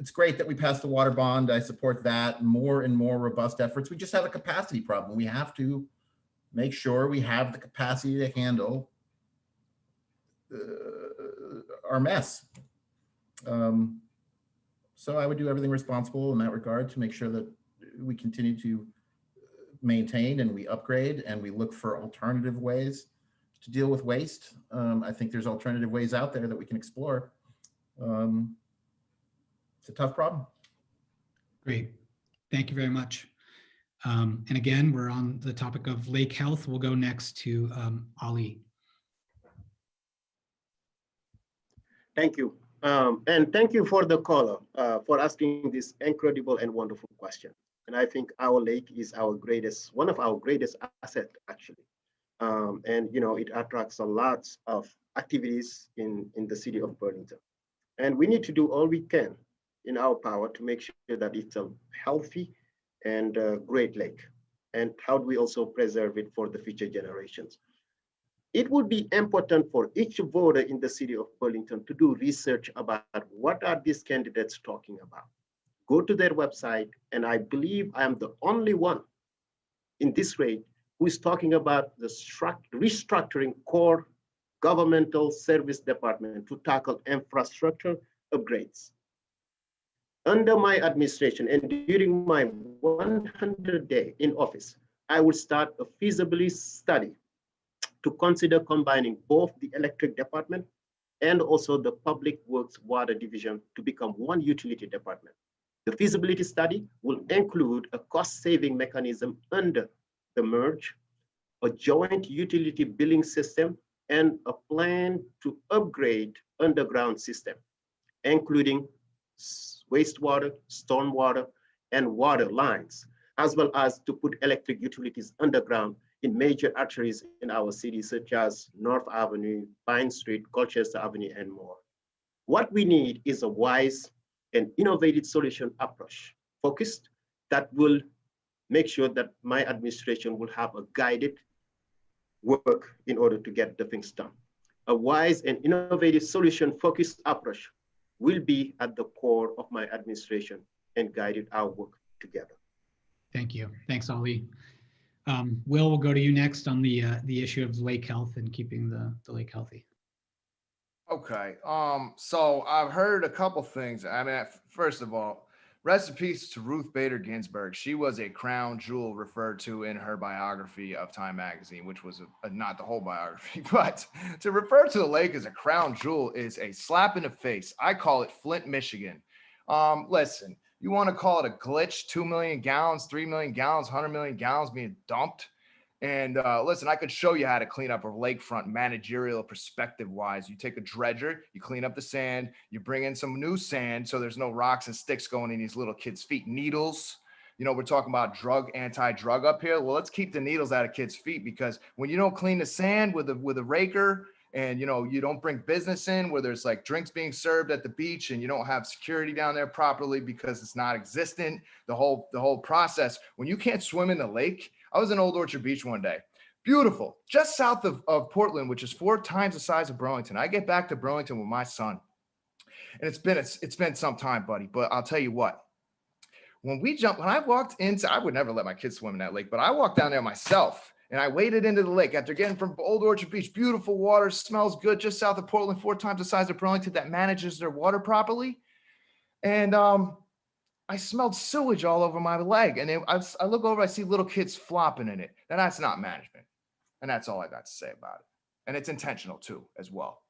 it's great that we passed the water bond. I support that. More and more robust efforts. We just have a capacity problem. We have to make sure we have the capacity to handle our mess. So I would do everything responsible in that regard to make sure that we continue to maintain and we upgrade and we look for alternative ways to deal with waste. I think there's alternative ways out there that we can explore. It's a tough problem. Great, thank you very much. And again, we're on the topic of lake health. We'll go next to Ali. Thank you. And thank you for the caller for asking this incredible and wonderful question. And I think our lake is one of our greatest assets, actually. And it attracts a lot of activities in the city of Burlington. And we need to do all we can in our power to make sure that it's a healthy and great lake. And how do we also preserve it for the future generations? It would be important for each voter in the city of Burlington to do research about what are these candidates talking about. Go to their website, and I believe I am the only one in this rate who is talking about the restructuring core governmental service department to tackle infrastructure upgrades. Under my administration and during my 100 day in office, I will start a feasibility study to consider combining both the electric department and also the public works water division to become one utility department. The feasibility study will include a cost-saving mechanism under the merge, a joint utility billing system, and a plan to upgrade underground system, including wastewater, stormwater, and water lines, as well as to put electric utilities underground in major arteries in our city, such as North Avenue, Pine Street, Colchester Avenue, and more. What we need is a wise and innovative solution approach, focused, that will make sure that my administration will have a guided work in order to get the things done. A wise and innovative solution focused approach will be at the core of my administration and guided our work together. Thank you. Thanks, Ali. Will, we'll go to you next on the issue of lake health and keeping the lake healthy. Okay. So I've heard a couple things. I mean, first of all, rest in peace to Ruth Bader Ginsburg. She was a crown jewel referred to in her biography of Time magazine, which was not the whole biography, but to refer to the lake as a crown jewel is a slap in the face. I call it Flint, Michigan. Listen, you want to call it a glitch, 2 million gallons, 3 million gallons, 100 million gallons being dumped. And listen, I could show you how to clean up a lakefront managerial perspective wise. You take a dredger, you clean up the sand, you bring in some new sand so there's no rocks and sticks going in these little kids' feet. Needles, we're talking about anti-drug up here. Well, let's keep the needles out of kids' feet, because when you don't clean the sand with a raker, and you don't bring business in where there's like drinks being served at the beach, and you don't have security down there properly because it's not existent, the whole process, when you can't swim in the lake. I was in Old Orchard Beach one day, beautiful, just south of Portland, which is 4 times the size of Burlington. I get back to Burlington with my son, and it's been some time, buddy, but I'll tell you what, when I walked into, I would never let my kids swim in that lake, but I walked down there myself. And I waded into the lake after getting from Old Orchard Beach, beautiful water, smells good, just south of Portland, 4 times the size of Burlington, that manages their water properly. And I smelled sewage all over my leg. And I look over, I see little kids flopping in it. And that's not management. And that's all I got to say about it. And it's intentional too, as well.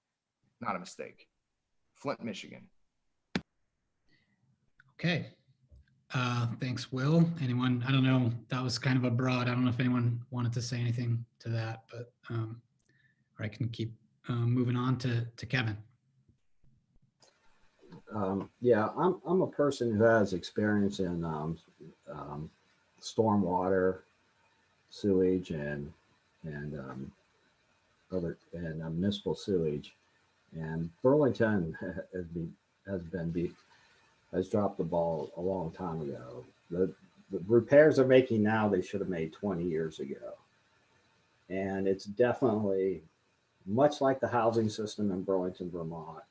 Not a mistake. Flint, Michigan. Okay. Thanks, Will. Anyone? I don't know. That was kind of a broad. I don't know if anyone wanted to say anything to that, but or I can keep moving on to Kevin. Yeah, I'm a person who has experience in stormwater, sewage, and municipal sewage, and Burlington has dropped the ball a long time ago. The repairs they're making now, they should have made 20 years ago. And it's definitely, much like the housing system in Burlington, Vermont,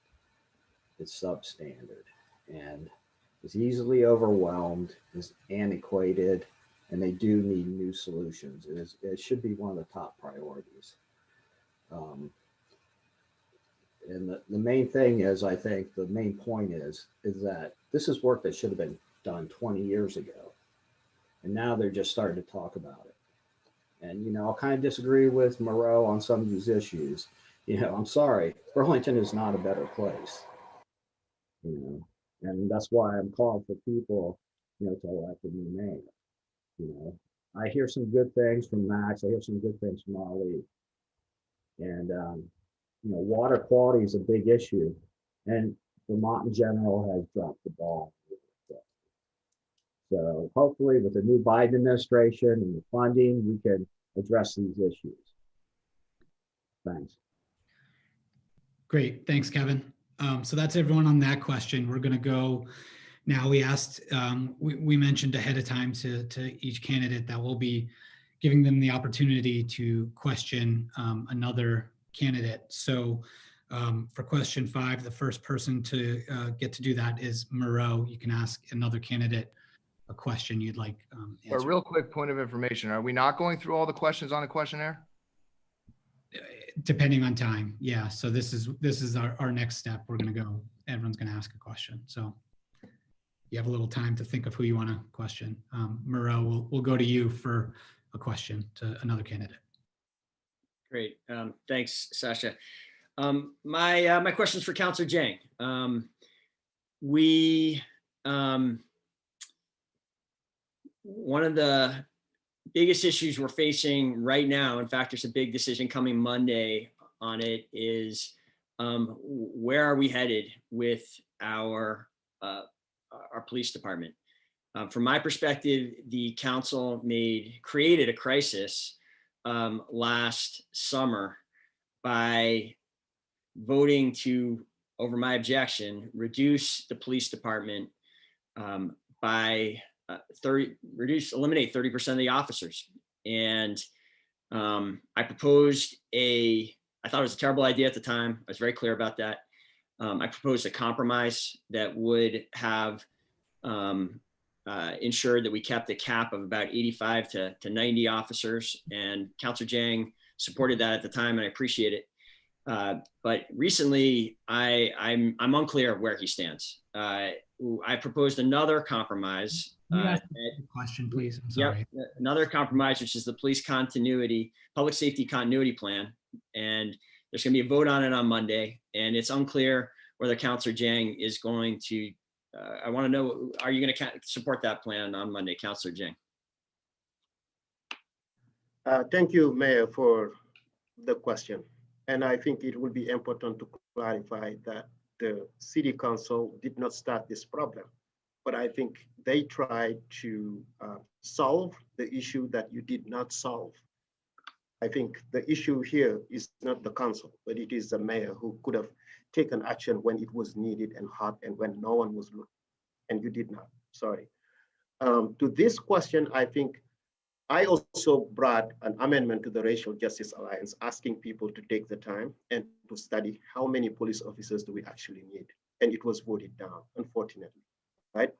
it's substandard and is easily overwhelmed, is antiquated, and they do need new solutions. It should be one of the top priorities. And the main thing is, I think the main point is that this is work that should have been done 20 years ago. And now they're just starting to talk about it. And, I'll kind of disagree with Moreau on some of these issues. I'm sorry, Burlington is not a better place. And that's why I'm calling for people, to elect a new mayor. I hear some good things from Max. I hear some good things from Ali. And, water quality is a big issue. And Vermont in general has dropped the ball. So hopefully with the new Biden administration and the funding, we can address these issues. Thanks. Great. Thanks, Kevin. So that's everyone on that question. We're going to go now. We asked, we mentioned ahead of time to each candidate that we'll be giving them the opportunity to question another candidate. So for question 5, the first person to get to do that is Moreau. You can ask another candidate a question you'd like A answered. real quick point of information. Are we not going through all the questions on the questionnaire? Depending on time. Yeah. So this is our next step. We're going to go, everyone's going to ask a question. So you have a little time to think of who you want to question. Moreau, we'll go to you for a question to another candidate. Great. Thanks, Sasha. My question is for Councilor Jang. One of the biggest issues we're facing right now, in fact, there's a big decision coming Monday on it, is where are we headed with our police department? From my perspective, the council created a crisis last summer by voting to, over my objection, reduce the police department by eliminate 30% of the officers. And I proposed I thought it was a terrible idea at the time. I was very clear about that. I proposed a compromise that would have ensured that we kept a cap of about 85 to 90 officers. And Councilor Jang supported that at the time, and I appreciate it. But recently, I'm unclear where he stands. I proposed another compromise. Question, please. I'm sorry. Yep, another compromise, which is the police public safety continuity plan. And there's going to be a vote on it on Monday. And it's unclear whether Councilor Jang is going to, I want to know, are you going to support that plan on Monday, Councilor Jang? Thank you, Mayor, for the question. And I think it will be important to clarify that the City Council did not start this problem, but I think they tried to solve the issue that you did not solve. I think the issue here is not the council, but it is the mayor who could have taken action when it was needed and hot and when no one was looking, and you did not, sorry. To this question, I think I also brought an amendment to the Racial Justice Alliance asking people to take the time and to study how many police officers do we actually need. And it was voted down, unfortunately, right?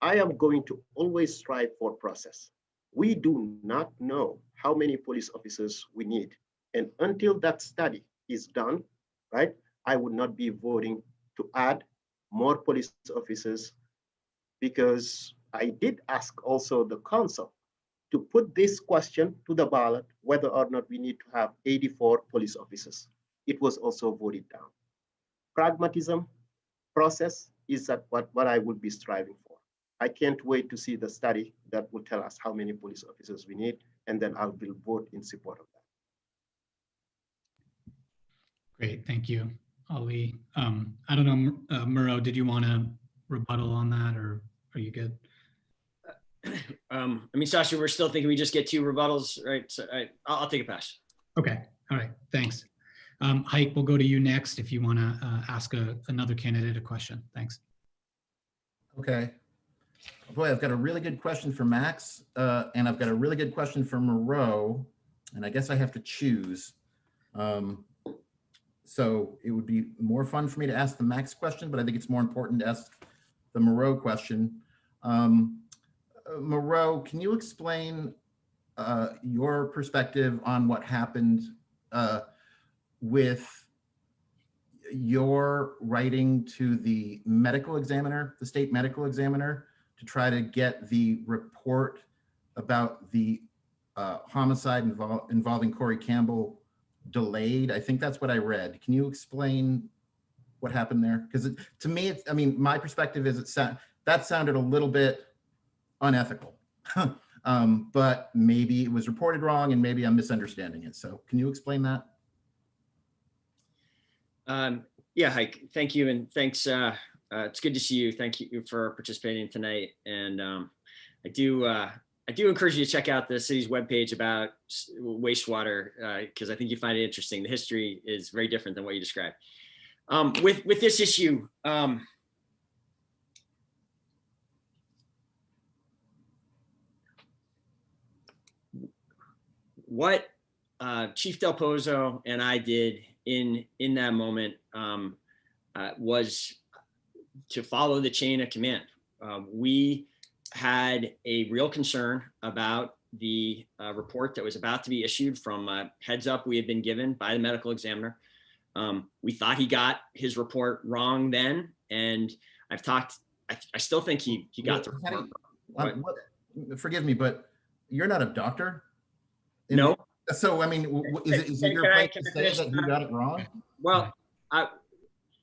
I am going to always strive for process. We do not know how many police officers we need. And until that study is done, right, I would not be voting to add more police officers, because I did ask also the council to put this question to the ballot, whether or not we need to have 84 police officers. It was also voted down. Pragmatism, process is what I would be striving for. I can't wait to see the study that will tell us how many police officers we need, and then I will vote in support of that. Great, thank you, Ali. I don't know, Moreau, did you want to rebuttal on that, or are you good? I mean, Sasha, we're still thinking we just get 2 rebuttals, right? So I'll take a pass. Okay, all right, thanks. Hike, we'll go to you next if you want to ask another candidate a question. Thanks. Okay. Boy, I've got a really good question for Max, and I've got a really good question for Moreau, and I guess I have to choose. So it would be more fun for me to ask the Max question, but I think it's more important to ask the Moreau question. Moreau, can you explain your perspective on what happened with your writing to the medical examiner, the state medical examiner, to try to get the report about the homicide involving Corey Campbell delayed? I think that's what I read. Can you explain what happened there? Because to me, I mean, my perspective is that sounded a little bit unethical. but maybe it was reported wrong and maybe I'm misunderstanding it. So can you explain that? Yeah, Hike, thank you. And thanks. It's good to see you. Thank you for participating tonight. And I do encourage you to check out the city's webpage about wastewater, because I think you find it interesting. The history is very different than what you described. With this issue, what Chief Del Pozo and I did in that moment was to follow the chain of command. We had a real concern about the report that was about to be issued from a heads up we had been given by the medical examiner. We thought he got his report wrong then, and I've talked, I still think he got the report wrong. Forgive me, but you're not a doctor? No. So, I mean, is it your place to say that you got it wrong? Well,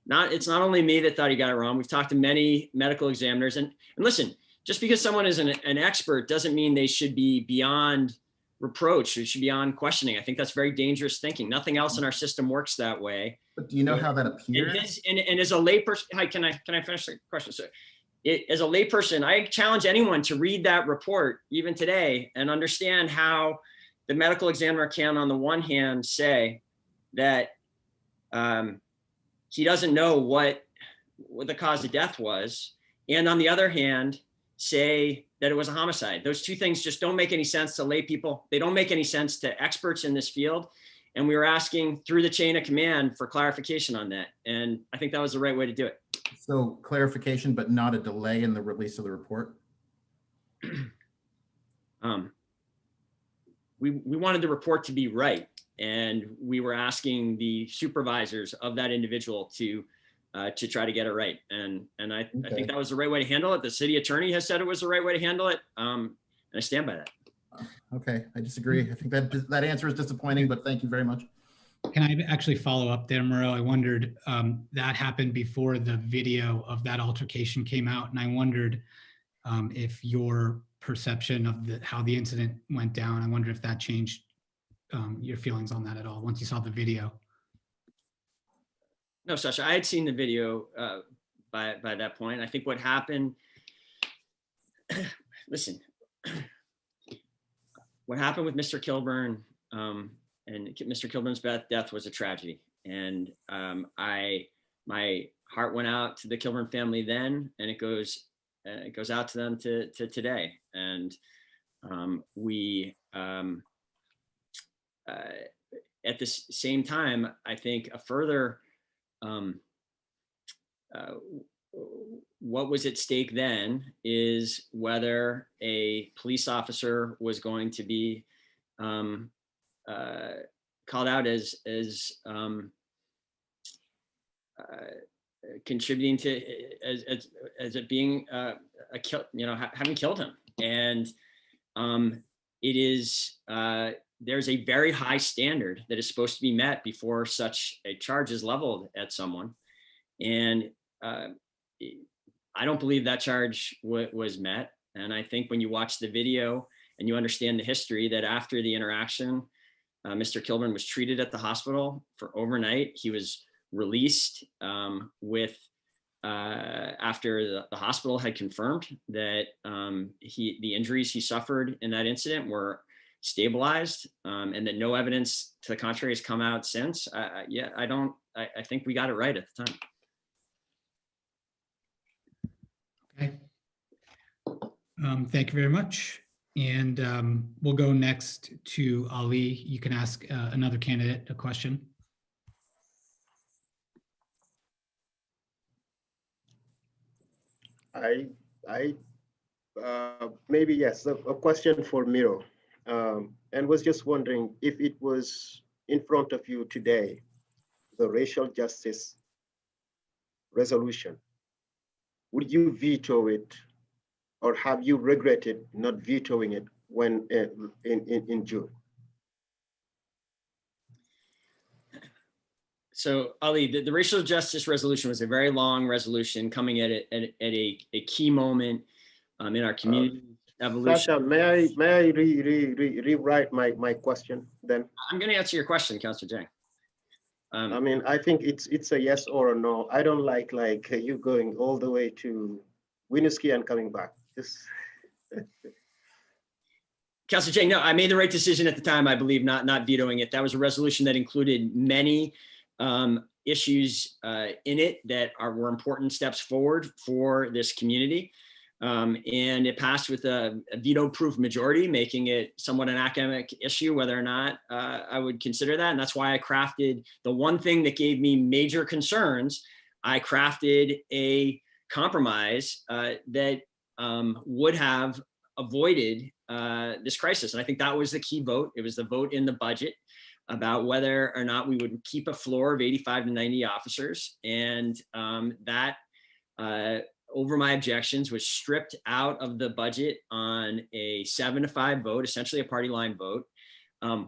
it's not only me that thought he got it wrong. We've talked to many medical examiners, and listen, just because someone is an expert doesn't mean they should be beyond reproach. It should be beyond questioning. I think that's very dangerous thinking. Nothing else in our system works that way. But do you know how that appears? And as a layperson, can I finish the question? So, as a layperson, I challenge anyone to read that report even today and understand how the medical examiner can, on the one hand, say that he doesn't know what the cause of death was, and on the other hand, say that it was a homicide. Those two things just don't make any sense to lay people. They don't make any sense to experts in this field. And we were asking through the chain of command for clarification on that. And I think that was the right way to do it. So clarification, but not a delay in the release of the report? We wanted the report to be right. And we were asking the supervisors of that individual to try to get it right. And I think that was the right way to handle it. The city attorney has said it was the right way to handle it. And I stand by that. Okay, I disagree. I think that answer is disappointing, but thank you very much. Can I actually follow up there, Mayoral? I wondered, that happened before the video of that altercation came out. And I wondered if your perception of how the incident went down, I wonder if that changed your feelings on that at all once you saw the video. No, Sasha, I had seen the video by that point. I think what happened, listen, what happened with Mr. Kilburn and Mr. Kilburn's death was a tragedy. And my heart went out to the Kilburn family then, and it goes out to them to today. And we, at the same time, I think a further, what was at stake then is whether a police officer was going to be called out as contributing to as it being a kill, having killed him. And it is there's a very high standard that is supposed to be met before such a charge is leveled at someone. And I don't believe that charge was met. And I think when you watch the video and you understand the history, that after the interaction, Mr. Kilburn was treated at the hospital for overnight. He was released after the hospital had confirmed that the injuries he suffered in that incident were stabilized, and that no evidence to the contrary has come out since. I think we got it right at the time. Okay. Thank you very much. And we'll go next to Ali. You can ask another candidate a question. Maybe yes, a question for Miro, and was just wondering if it was in front of you today, the racial justice resolution, would you veto it, or have you regretted not vetoing it when in June? So Ali, the racial justice resolution was a very long resolution coming at a key moment in our community evolution. Sasha, may I rewrite my question then? I'm going to answer your question, Councilor Jang. I mean, I think it's a yes or a no. I don't like you going all the way to Winooski and coming back. Just Councilor Jang, no, I made the right decision at the time, I believe, not vetoing it. That was a resolution that included many issues in it that were important steps forward for this community. And it passed with a veto-proof majority, making it somewhat an academic issue, whether or not I would consider that. And that's why I crafted the one thing that gave me major concerns. I crafted a compromise that would have avoided this crisis. And I think that was the key vote. It was the vote in the budget about whether or not we would keep a floor of 85 to 90 officers. And that over my objections was stripped out of the budget on a 7-5 vote, essentially a party line vote.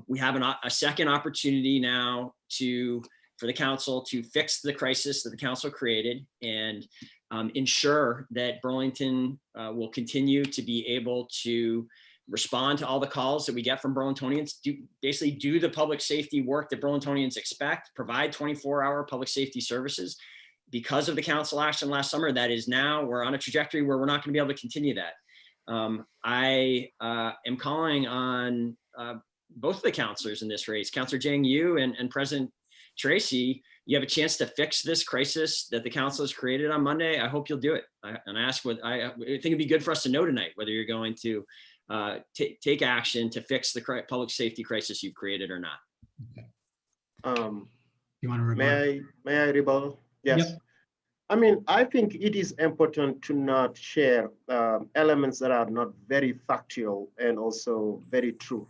We have a second opportunity now for the council to fix the crisis that the council created and ensure that Burlington will continue to be able to respond to all the calls that we get from Burlingtonians, basically do the public safety work that Burlingtonians expect, provide 24-hour public safety services. Because of the council action last summer, that is now, we're on a trajectory where we're not going to be able to continue that. I am calling on both of the councilors in this race, Councilor Jang, you and President Tracy. You have a chance to fix this crisis that the council has created on Monday. I hope you'll do it. I think it'd be good for us to know tonight whether you're going to take action to fix the public safety crisis you've created or not. You want to rebuttal? May I rebuttal? Yes. Yep. I mean, I think it is important to not share elements that are not very factual and also very true.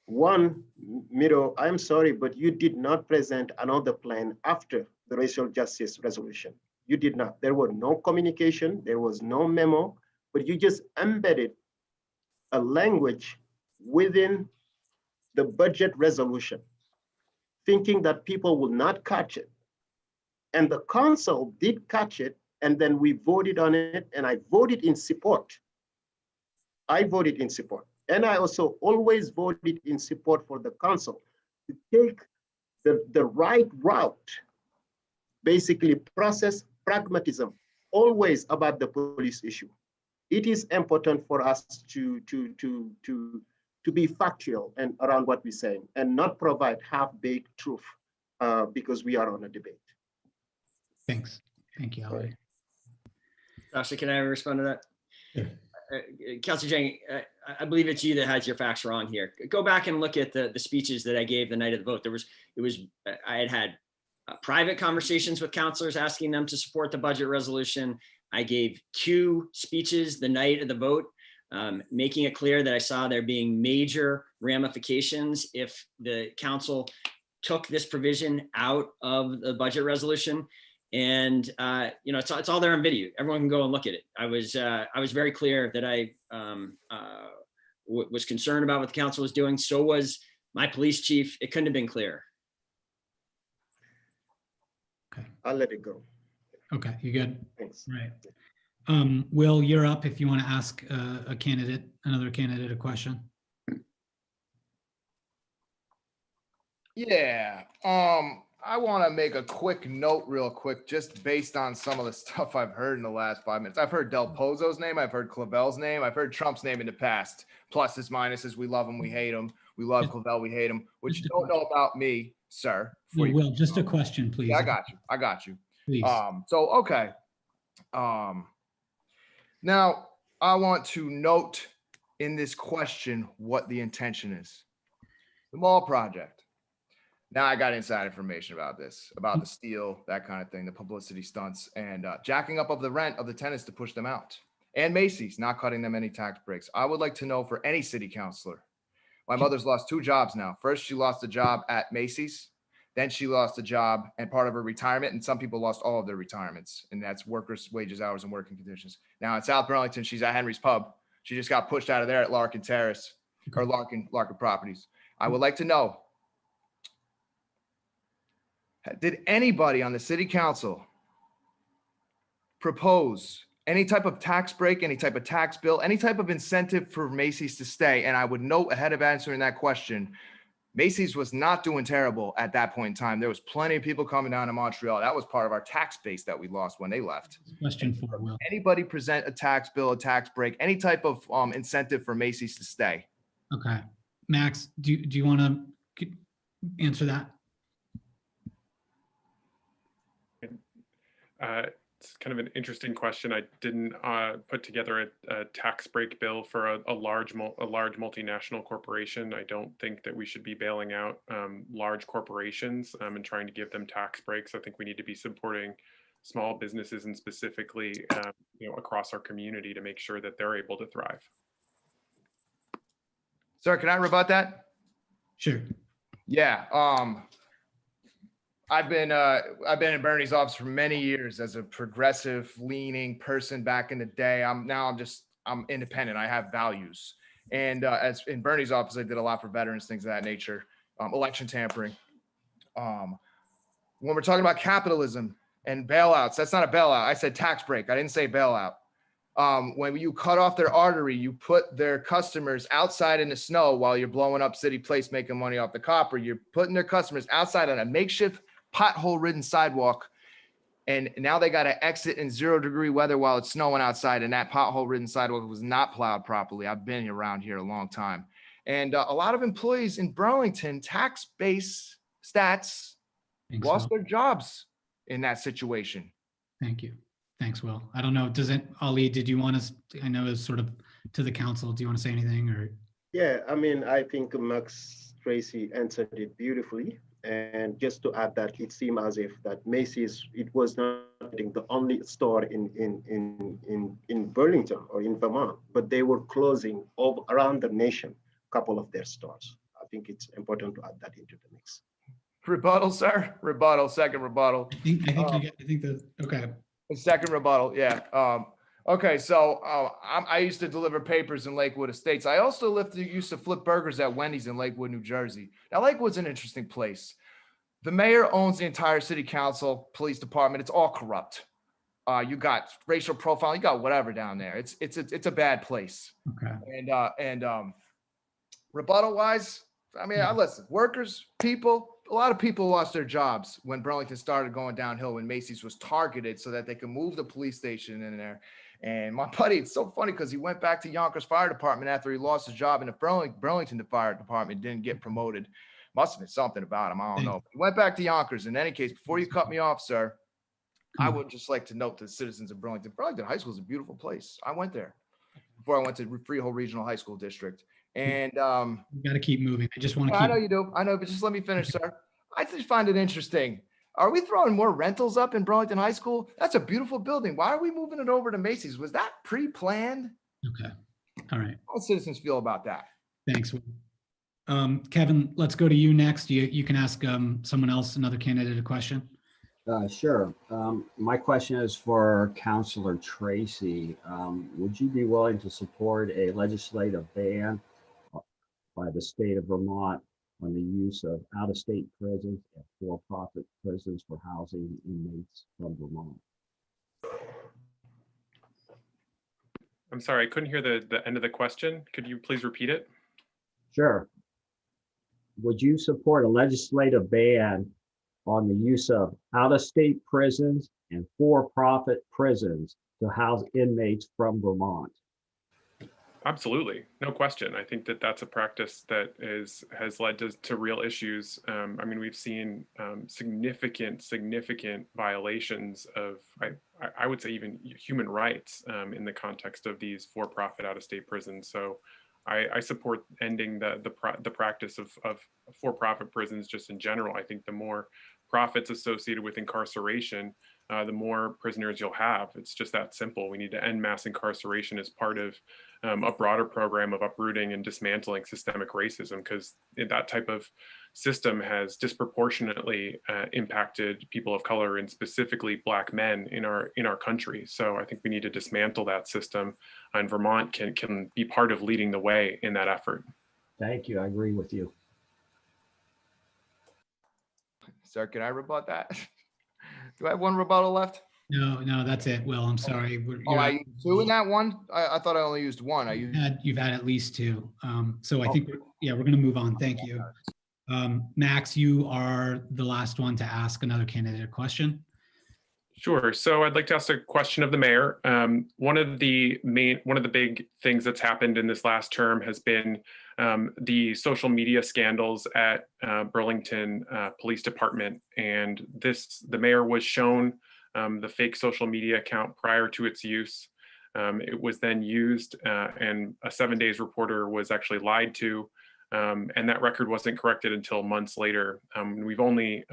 One, Miro, I'm sorry, but you did not present another plan after the racial justice resolution. You did not. There was no communication. There was no memo, but you just embedded a language within the budget resolution, thinking that people will not catch it. And the council did catch it, and then we voted on it, and I voted in support. I voted in support. And I also always voted in support for the council to take the right route, basically process pragmatism, always about the police issue. It is important for us to be factual and around what we're saying and not provide half-baked truth because we are on a debate. Thanks. Thank you, Howard. Sasha, can I respond to that? Sure. Councilor Jang, I believe it's you that has your facts wrong here. Go back and look at the speeches that I gave the night of the vote. I had private conversations with councilors asking them to support the budget resolution. I gave 2 speeches the night of the vote, making it clear that I saw there being major ramifications if the council took this provision out of the budget resolution. And it's all there on video. Everyone can go and look at it. I was very clear that I was concerned about what the council was doing. So was my police chief. It couldn't have been clearer. Okay. I'll let it go. Okay, you good? Thanks. Right. Will, you're up if you want to ask another candidate a question. Yeah. I want to make a quick note real quick, just based on some of the stuff I've heard in the last 5 minutes. I've heard Del Pozo's name. I've heard Clavel's name. I've heard Trump's name in the past. Pluses, minuses. We love him. We hate him. We love Clavel. We hate him. What you don't know about me, sir. Will, just a question, please. Yeah, I got you. Please. Okay. Now I want to note in this question what the intention is. The mall project. Now I got inside information about this, about the steel, that kind of thing, the publicity stunts, and jacking up of the rent of the tenants to push them out. And Macy's not cutting them any tax breaks. I would like to know for any city councilor. My mother's lost 2 jobs now. First, she lost a job at Macy's. Then she lost a job and part of her retirement. And some people lost all of their retirements. And that's workers' wages, hours, and working conditions. Now in South Burlington, she's at Henry's Pub. She just got pushed out of there at Larkin Terrace or Larkin Properties. I would like to know, did anybody on the city council propose any type of tax break, any type of tax bill, any type of incentive for Macy's to stay. And I would note ahead of answering that question, Macy's was not doing terrible at that point in time. There was plenty of people coming down to Montreal. That was part of our tax base that we lost when they left. Question for Will. Anybody present a tax bill, a tax break, any type of incentive for Macy's to stay? Okay. Max, do you want to answer that? It's kind of an interesting question. I didn't put together a tax break bill for a large multinational corporation. I don't think that we should be bailing out large corporations and trying to give them tax breaks. I think we need to be supporting small businesses and specifically, across our community to make sure that they're able to thrive. Sir, can I rebut that? Sure. Yeah. I've been in Bernie's office for many years as a progressive leaning person back in the day. I'm independent. I have values. And as in Bernie's office, I did a lot for veterans, things of that nature, election tampering. When we're talking about capitalism and bailouts, that's not a bailout. I said tax break. I didn't say bailout. When you cut off their artery, you put their customers outside in the snow while you're blowing up Cityplace, making money off the copper. You're putting their customers outside on a makeshift pothole-ridden sidewalk, and now they got to exit in 0-degree weather while it's snowing outside, and that pothole-ridden sidewalk was not plowed properly. I've been around here a long time, and a lot of employees in Burlington, tax base stats, Thanks, lost Will. their jobs in that situation. Thank you. Thanks, Will. I don't know. Ali, did you want to, I know it's sort of to the council. Do you want to say anything or? Yeah, I mean, I think Max Tracy answered it beautifully. And just to add that, it seemed as if that Macy's, it was not the only store in Burlington or in Vermont, but they were closing all around the nation, a couple of their stores. I think it's important to add that into the mix. Rebuttal, sir. Rebuttal. Second rebuttal. I think that, okay. Second rebuttal. Yeah. Okay. So I used to deliver papers in Lakewood Estates. I also used to flip burgers at Wendy's in Lakewood, New Jersey. Now, Lakewood's an interesting place. The mayor owns the entire city council, police department. It's all corrupt. You got racial profiling. You got whatever down there. It's a bad place. Okay. And rebuttal wise, I mean, listen, workers, people, a lot of people lost their jobs when Burlington started going downhill, when Macy's was targeted so that they could move the police station in there. And my buddy, it's so funny because he went back to Yonkers Fire Department after he lost his job in the Burlington Fire Department, didn't get promoted. Must have been something about him. I don't know. He went back to Yonkers. In any case, before you cut me off, sir, I would just like to note to the citizens of Burlington, Burlington High School is a beautiful place. I went there before I went to Freehold Regional High School District. And you got to keep moving. I just want to keep. I know you do. I know, but just let me finish, sir. I just find it interesting. Are we throwing more rentals up in Burlington High School? That's a beautiful building. Why are we moving it over to Macy's? Was that pre-planned? Okay. All right. How do citizens feel about that? Thanks. Kevin, let's go to you next. You can ask someone else, another candidate, a question. Sure. My question is for Councilor Tracy. Would you be willing to support a legislative ban by the state of Vermont on the use of out-of-state prisons and for-profit prisons for housing inmates from Vermont? I'm sorry, I couldn't hear the end of the question. Could you please repeat it? Sure. Would you support a legislative ban on the use of out-of-state prisons and for-profit prisons to house inmates from Vermont? Absolutely, no question. I think that that's a practice that has led to real issues. I mean, we've seen significant violations of, I would say, even human rights in the context of these for-profit out-of-state prisons. So I support ending the practice of for-profit prisons just in general. I think the more profits associated with incarceration, the more prisoners you'll have. It's just that simple. We need to end mass incarceration as part of a broader program of uprooting and dismantling systemic racism, because that type of system has disproportionately impacted people of color and specifically Black men in our country. So I think we need to dismantle that system, and Vermont can be part of leading the way in that effort. Thank you. I agree with you. Sir, can I rebut that? Do I have one rebuttal left? No, that's it. Will, I'm sorry. Oh, I used two in that one? I thought I only used one. You've had at least two. So I think, we're going to move on. Thank you. Max, you are the last one to ask another candidate a question. Sure. So I'd like to ask a question of the mayor. One of the big things that's happened in this last term has been the social media scandals at Burlington Police Department. And the mayor was shown the fake social media account prior to its use. It was then used and a 7 days reporter was actually lied to. And that record wasn't corrected until months later. We've only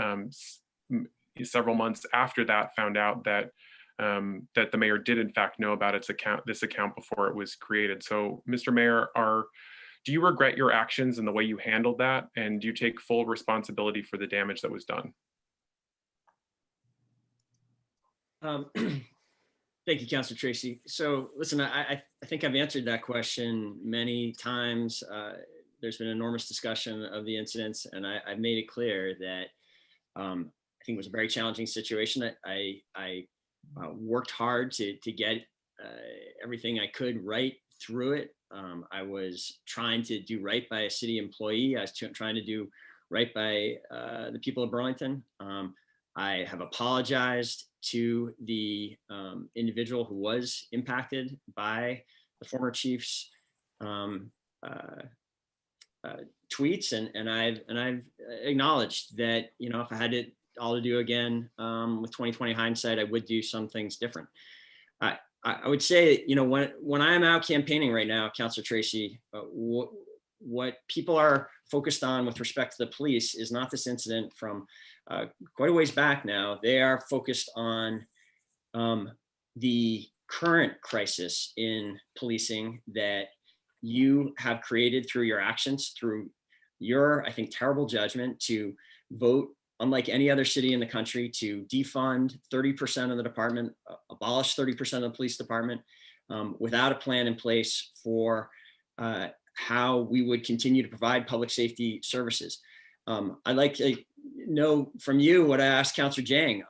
several months after that found out that that the mayor did in fact know about this account before it was created. So, Mr. Mayor, do you regret your actions and the way you handled that? And do you take full responsibility for the damage that was done? Thank you, Councilor Tracy. So listen, I think I've answered that question many times. There's been enormous discussion of the incidents, and I've made it clear that I think it was a very challenging situation. I worked hard to get everything I could right through it. I was trying to do right by a city employee. I was trying to do right by the people of Burlington. I have apologized to the individual who was impacted by the former chief's tweets, and I've acknowledged that, you know, if I had it all to do again with 2020 hindsight, I would do some things different. I would say, you know, when I'm out campaigning right now, Councilor Tracy, what people are focused on with respect to the police is not this incident from quite a ways back now. They are focused on the current crisis in policing that you have created through your actions, through your, I think, terrible judgment to vote, unlike any other city in the country, to defund 30% of the department, abolish 30% of the police department, without a plan in place for how we would continue to provide public safety services. I'd like to know from you what I asked Councilor Jang.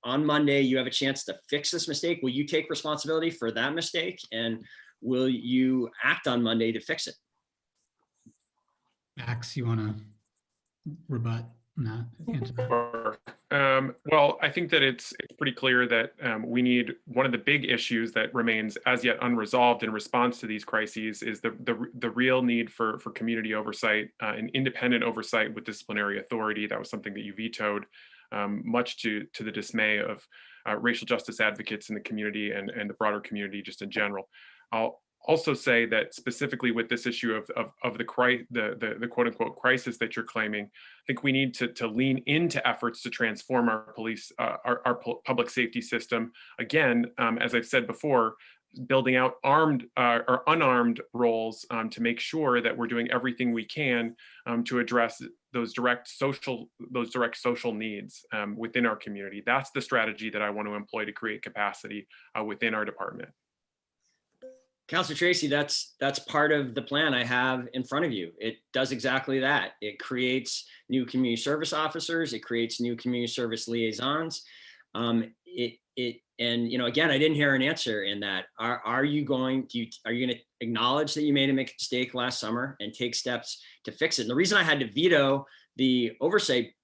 On Monday, you have a chance to fix this mistake. Will you take responsibility for that mistake? And will you act on Monday to fix it? Max, you want to rebut that? Sure. Well, I think that it's pretty clear that we need, one of the big issues that remains as yet unresolved in response to these crises is the real need for community oversight and independent oversight with disciplinary authority. That was something that you vetoed, much to the dismay of racial justice advocates in the community and the broader community just in general. I'll also say that specifically with this issue of the quote unquote crisis that you're claiming, I think we need to lean into efforts to transform our police, our public safety system. Again, as I've said before, building out armed or unarmed roles to make sure that we're doing everything we can to address those direct social needs within our community. That's the strategy that I want to employ to create capacity within our department. Councilor Tracy, that's part of the plan I have in front of you. It does exactly that. It creates new community service officers. It creates new community service liaisons. And you know, again, I didn't hear an answer in that. Are you going to acknowledge that you made a mistake last summer and take steps to fix it? And the reason I had to veto the oversight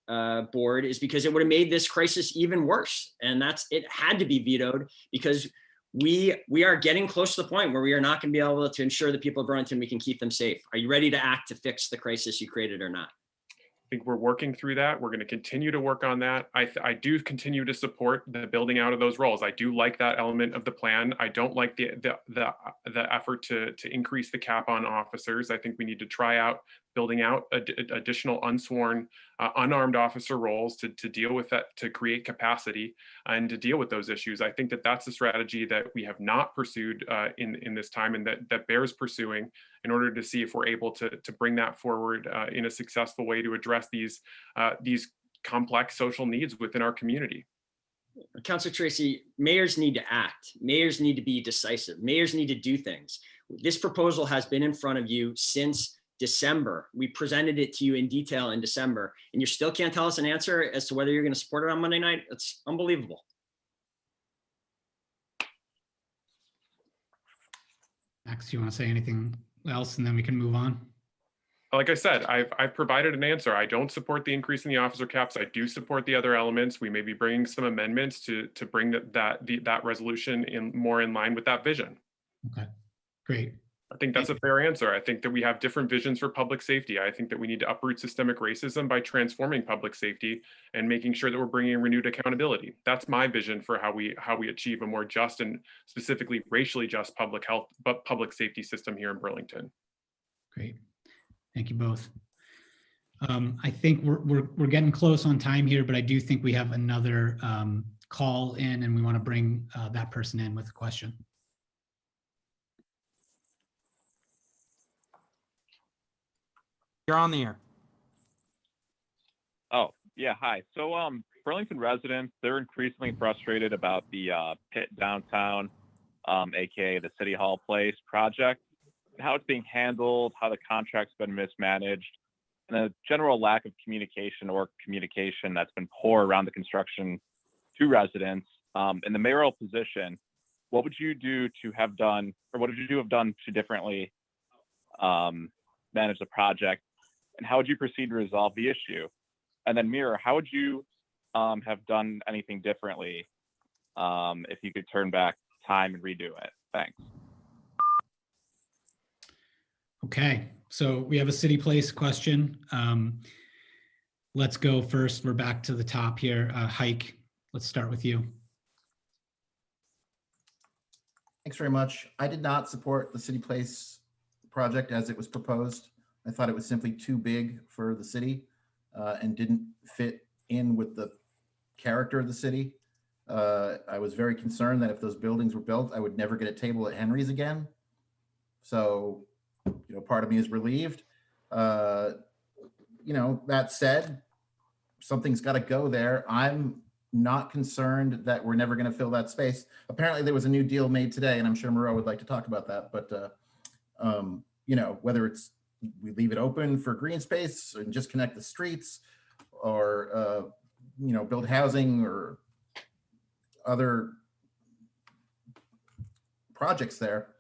board is because it would have made this crisis even worse. And it had to be vetoed because we are getting close to the point where we are not going to be able to ensure the people of Burlington, we can keep them safe. Are you ready to act to fix the crisis you created or not? I think we're working through that. We're going to continue to work on that. I do continue to support the building out of those roles. I do like that element of the plan. I don't like the effort to increase the cap on officers. I think we need to try out building out additional unsworn, unarmed officer roles to deal with that, to create capacity and to deal with those issues. I think that that's a strategy that we have not pursued in this time, and that bears pursuing in order to see if we're able to bring that forward in a successful way to address these complex social needs within our community. Councilor Tracy, mayors need to act. Mayors need to be decisive. Mayors need to do things. This proposal has been in front of you since December. We presented it to you in detail in December, and you still can't tell us an answer as to whether you're going to support it on Monday night. It's unbelievable. Max, you want to say anything else and then we can move on? Like I said, I've provided an answer. I don't support the increase in the officer caps. I do support the other elements. We may be bringing some amendments to bring that resolution more in line with that vision. Okay, great. I think that's a fair answer. I think that we have different visions for public safety. I think that we need to uproot systemic racism by transforming public safety and making sure that we're bringing renewed accountability. That's my vision for how we achieve a more just and specifically racially just public safety system here in Burlington. Great. Thank you both. I think we're getting close on time here, but I do think we have another call in and we want to bring that person in with a question. You're on the air. Oh, yeah, hi. So Burlington residents, they're increasingly frustrated about the pit downtown, aka the City Hall Place project, how it's being handled, how the contract's been mismanaged, and a general lack of communication that's been poor around the construction to residents. In the mayoral position, what would you do to have done, or what would you have done to differently manage the project? And how would you proceed to resolve the issue? And then Mira, how would you have done anything differently if you could turn back time and redo it? Thanks. Okay, so we have a Cityplace question. Let's go first. We're back to the top here. Hike, let's start with you. Thanks very much. I did not support the Cityplace project as it was proposed. I thought it was simply too big for the city and didn't fit in with the character of the city. I was very concerned that if those buildings were built, I would never get a table at Henry's again. So, you know, part of me is relieved. You know, that said, something's got to go there. I'm not concerned that we're never going to fill that space. Apparently there was a new deal made today, and I'm sure Moreau would like to talk about that. But, you know, whether it's we leave it open for green space and just connect the streets, or you know, build housing or other projects there,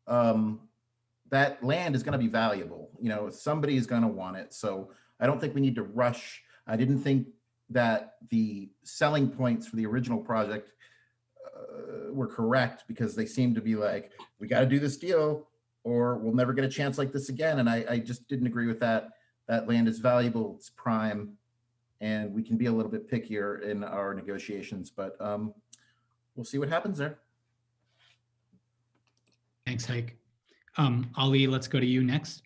that land is going to be valuable. You know, somebody is going to want it. So I don't think we need to rush. I didn't think that the selling points for the original project were correct, because they seemed to be like, we got to do this deal or we'll never get a chance like this again. And I just didn't agree with that. That land is valuable, it's prime, and we can be a little bit pickier in our negotiations, but we'll see what happens there. Thanks, Hike. Ali, let's go to you next.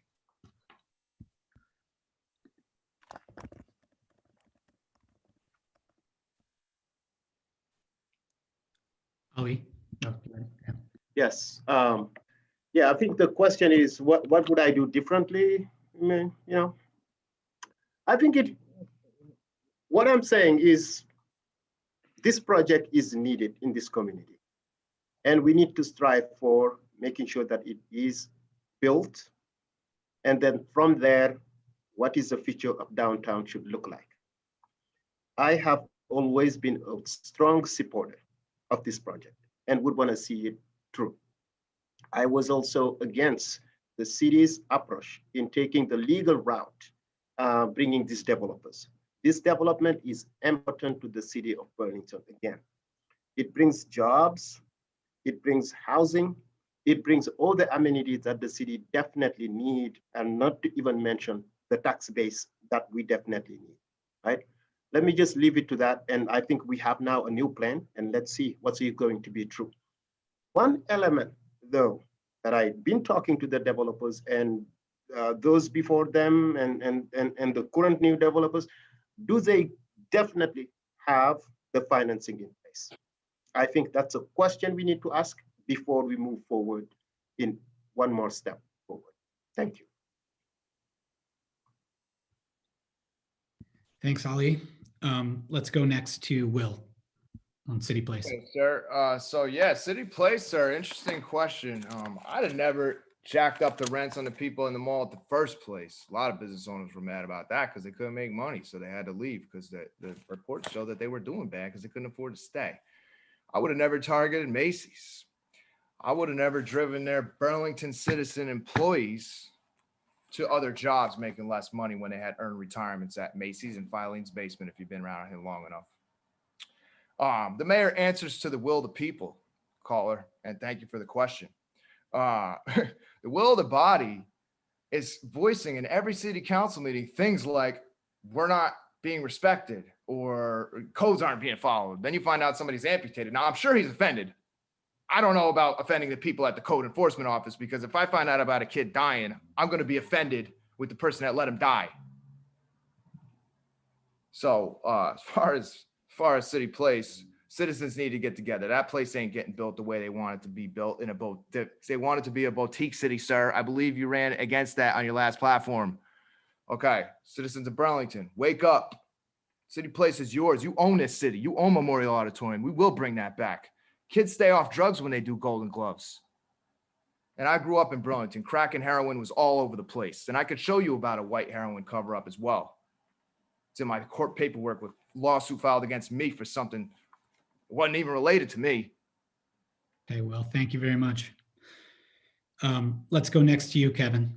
Ali? No, yeah. Yes. Yeah, I think the question is, what would I do differently? I mean, you know, I think what I'm saying is this project is needed in this community, and we need to strive for making sure that it is built. And then from there, what is the future of downtown should look like. I have always been a strong supporter of this project and would want to see it through. I was also against the city's approach in taking the legal route, bringing these developers. This development is important to the city of Burlington again. It brings jobs, it brings housing, it brings all the amenities that the city definitely need, and not to even mention the tax base that we definitely need, right? Let me just leave it to that. And I think we have now a new plan, and let's see what's going to be true. One element, though, that I've been talking to the developers and those before them and the current new developers, do they definitely have the financing in place? I think that's a question we need to ask before we move forward in one more step forward. Thank you. Thanks, Ali. Let's go next to Will on Cityplace. Okay, sir. So yeah, Cityplace, sir. Interesting question. I'd have never jacked up the rents on the people in the mall at the first place. A lot of business owners were mad about that because they couldn't make money, so they had to leave because the reports show that they were doing bad because they couldn't afford to stay. I would have never targeted Macy's. I would have never driven their Burlington citizen employees to other jobs making less money when they had earned retirements at Macy's and Filene's basement, if you've been around here long enough. The mayor answers to the will of the people, caller, and thank you for the question. The will of the body is voicing in every city council meeting things like, we're not being respected or codes aren't being followed. Then you find out somebody's amputated. Now, I'm sure he's offended. I don't know about offending the people at the code enforcement office, because if I find out about a kid dying, I'm going to be offended with the person that let him die. So as far as Cityplace, citizens need to get together. That place ain't getting built the way they want it to be built in they want it to be a boutique city, sir. I believe you ran against that on your last platform. Okay, citizens of Burlington, wake up. Cityplace is yours. You own this city. You own Memorial Auditorium. We will bring that back. Kids stay off drugs when they do Golden Gloves. And I grew up in Burlington. Crack and heroin was all over the place. And I could show you about a white heroin cover up as well. It's in my court paperwork with lawsuit filed against me for something that wasn't even related to me. Okay, well, thank you very much. Let's go next to you, Kevin.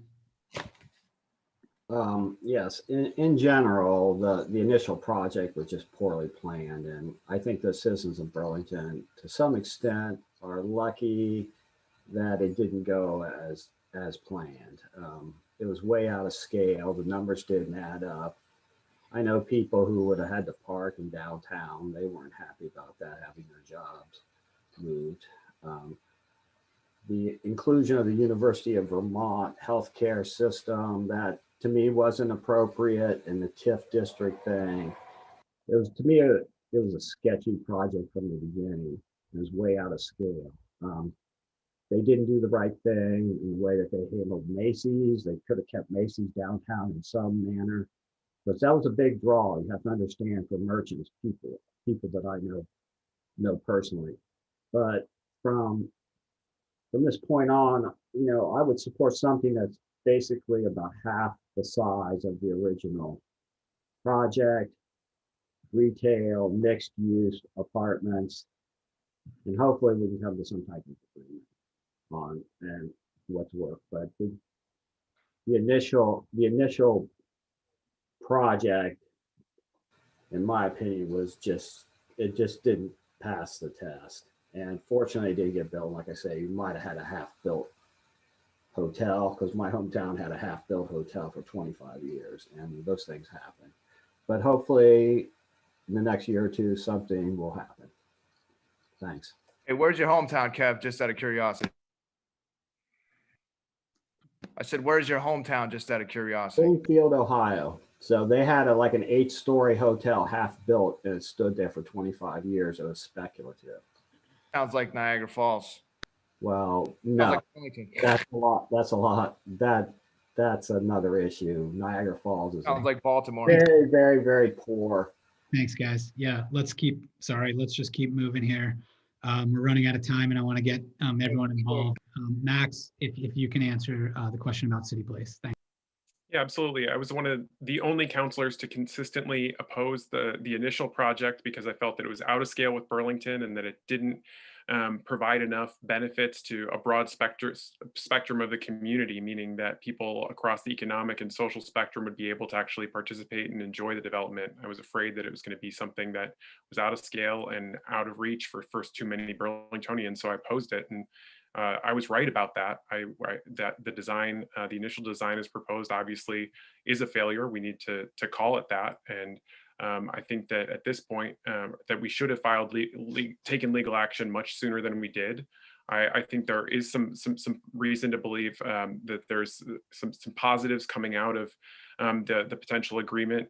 Yes, in general, the initial project was just poorly planned, and I think the citizens of Burlington, to some extent, are lucky that it didn't go as planned. It was way out of scale. The numbers didn't add up. I know people who would have had to park in downtown. They weren't happy about that, having their jobs moved. The inclusion of the University of Vermont healthcare system, that to me wasn't appropriate, and the TIF district thing. It was, to me, it was a sketchy project from the beginning. It was way out of scale. They didn't do the right thing in the way that they handled Macy's. They could have kept Macy's downtown in some manner, but that was a big draw. You have to understand, for merchants, people that I know personally. But from this point on, I would support something that's basically about half the size of the original project, retail, mixed use apartments, and hopefully we can come to some type of agreement on and what's work. But the initial project, in my opinion, it just didn't pass the test. And fortunately, it didn't get built. Like I say, you might have had a half-built hotel, because my hometown had a half-built hotel for 25 years, and those things happen. But hopefully, in the next year or two, something will happen. Thanks. Hey, where's your hometown, Kev? Just out of curiosity. I said, where's your hometown? Just out of curiosity. Springfield, Ohio. So they had like an 8-story hotel, half-built, and it stood there for 25 years. It was speculative. Sounds like Niagara Falls. Well, no, like that's a lot. That's another issue. Niagara Falls is sounds like Baltimore. Very, very, very poor. Thanks, guys. Yeah, let's just keep moving here. We're running out of time, and I want to get everyone involved. Max, if you can answer the question about Cityplace. Thanks. Yeah, absolutely. I was one of the only counselors to consistently oppose the initial project, because I felt that it was out of scale with Burlington and that it didn't provide enough benefits to a broad spectrum of the community, meaning that people across the economic and social spectrum would be able to actually participate and enjoy the development. I was afraid that it was going to be something that was out of scale and out of reach for too many Burlingtonians, so I opposed it. And I was right about that. That the design, the initial design as proposed, obviously is a failure. We need to call it that. And I think that at this point that we should have taken legal action much sooner than we did. I think there is some reason to believe that there's some positives coming out of the potential agreement.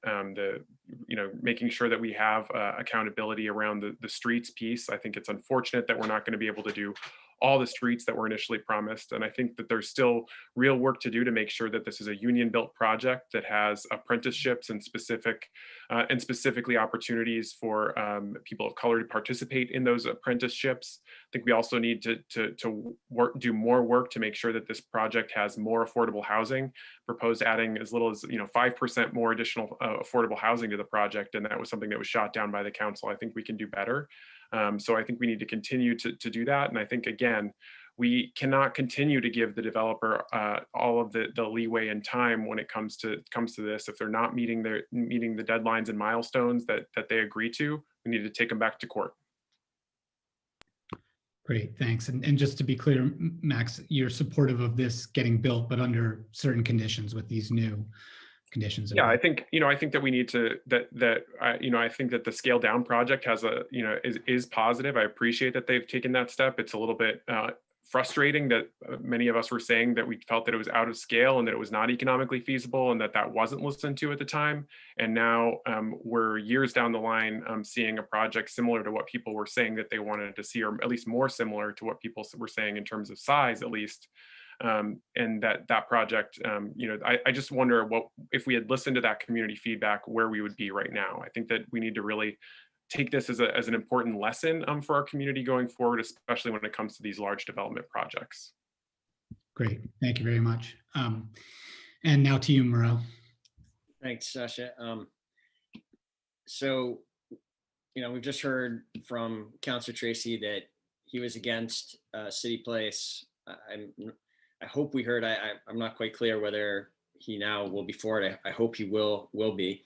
Making sure that we have accountability around the streets piece. I think it's unfortunate that we're not going to be able to do all the streets that were initially promised. And I think that there's still real work to do to make sure that this is a union built project that has apprenticeships and specifically opportunities for people of color to participate in those apprenticeships. I think we also need to do more work to make sure that this project has more affordable housing. Proposed adding as little as 5% more additional affordable housing to the project, and that was something that was shot down by the council. I think we can do better. So I think we need to continue to do that. And I think, again, we cannot continue to give the developer all of the leeway and time when it comes to this. If they're not meeting the deadlines and milestones that they agree to, we need to take them back to court. Great, thanks. And just to be clear, Max, you're supportive of this getting built, but under certain conditions with these new conditions. Yeah, I think that we need to, I think that the scale down project has is positive. I appreciate that they've taken that step. It's a little bit frustrating that many of us were saying that we felt that it was out of scale and that it was not economically feasible and that wasn't listened to at the time. And now we're years down the line seeing a project similar to what people were saying that they wanted to see, or at least more similar to what people were saying in terms of size, at least. And that project, I just wonder if we had listened to that community feedback, where we would be right now. I think that we need to really take this as an important lesson for our community going forward, especially when it comes to these large development projects. Great, thank you very much. And now to you, Mayoral. Thanks, Sasha. So, we've just heard from Councilor Tracy that he was against Cityplace. I hope we heard, I'm not quite clear whether he now will be for it. I hope he will be.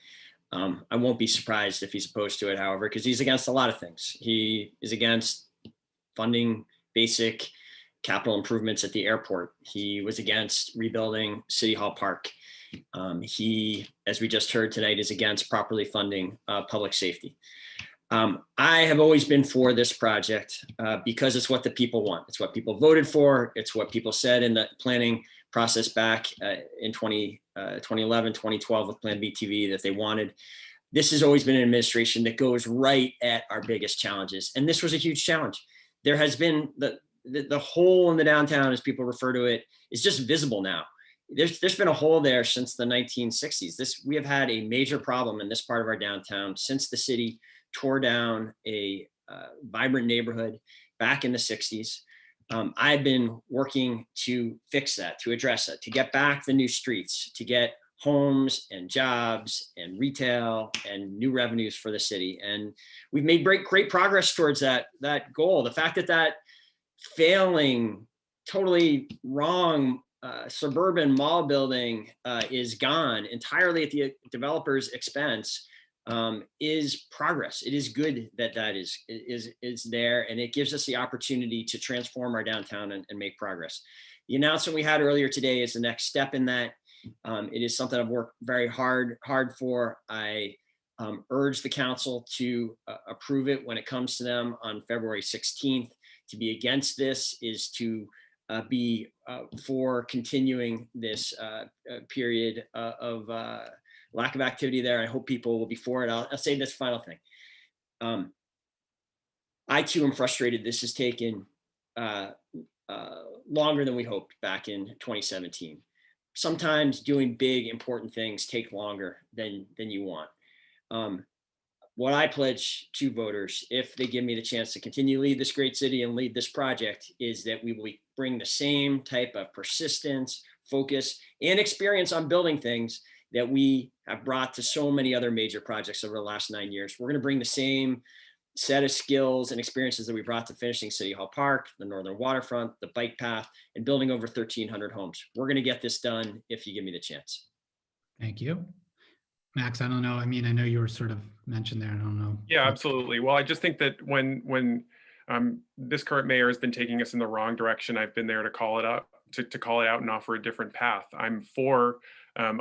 I won't be surprised if he's opposed to it, however, because he's against a lot of things. He is against funding basic capital improvements at the airport. He was against rebuilding City Hall Park. He, as we just heard tonight, is against properly funding public safety. I have always been for this project because it's what the people want. It's what people voted for. It's what people said in the planning process back in 2011, 2012 with Plan BTV that they wanted. This has always been an administration that goes right at our biggest challenges. And this was a huge challenge. There has been the hole in the downtown, as people refer to it, is just visible now. There's been a hole there since the 1960s. We have had a major problem in this part of our downtown since the city tore down a vibrant neighborhood back in the 60s. I've been working to fix that, to address it, to get back the new streets, to get homes and jobs and retail and new revenues for the city. And we've made great progress towards that goal. The fact that failing, totally wrong suburban mall building is gone entirely at the developer's expense is progress. It is good that is there, and it gives us the opportunity to transform our downtown and make progress. The announcement we had earlier today is the next step in that. It is something I've worked very hard for. I urge the council to approve it when it comes to them on February 16th. To be against this is to be for continuing this period of lack of activity there. I hope people will be for it. I'll say this final thing. I too am frustrated. This has taken longer than we hoped back in 2017. Sometimes doing big, important things take longer than you want. What I pledge to voters, if they give me the chance to continue to lead this great city and lead this project, is that we will bring the same type of persistence, focus, and experience on building things that we have brought to so many other major projects over the last 9 years. We're going to bring the same set of skills and experiences that we brought to finishing City Hall Park, the Northern Waterfront, the bike path, and building over 1,300 homes. We're going to get this done if you give me the chance. Thank you. Max, I don't know. I mean, I know you were sort of mentioned there. I don't know. Yeah, absolutely. Well, I just think that when this current mayor has been taking us in the wrong direction, I've been there to call it up, to call it out and offer a different path. I'm for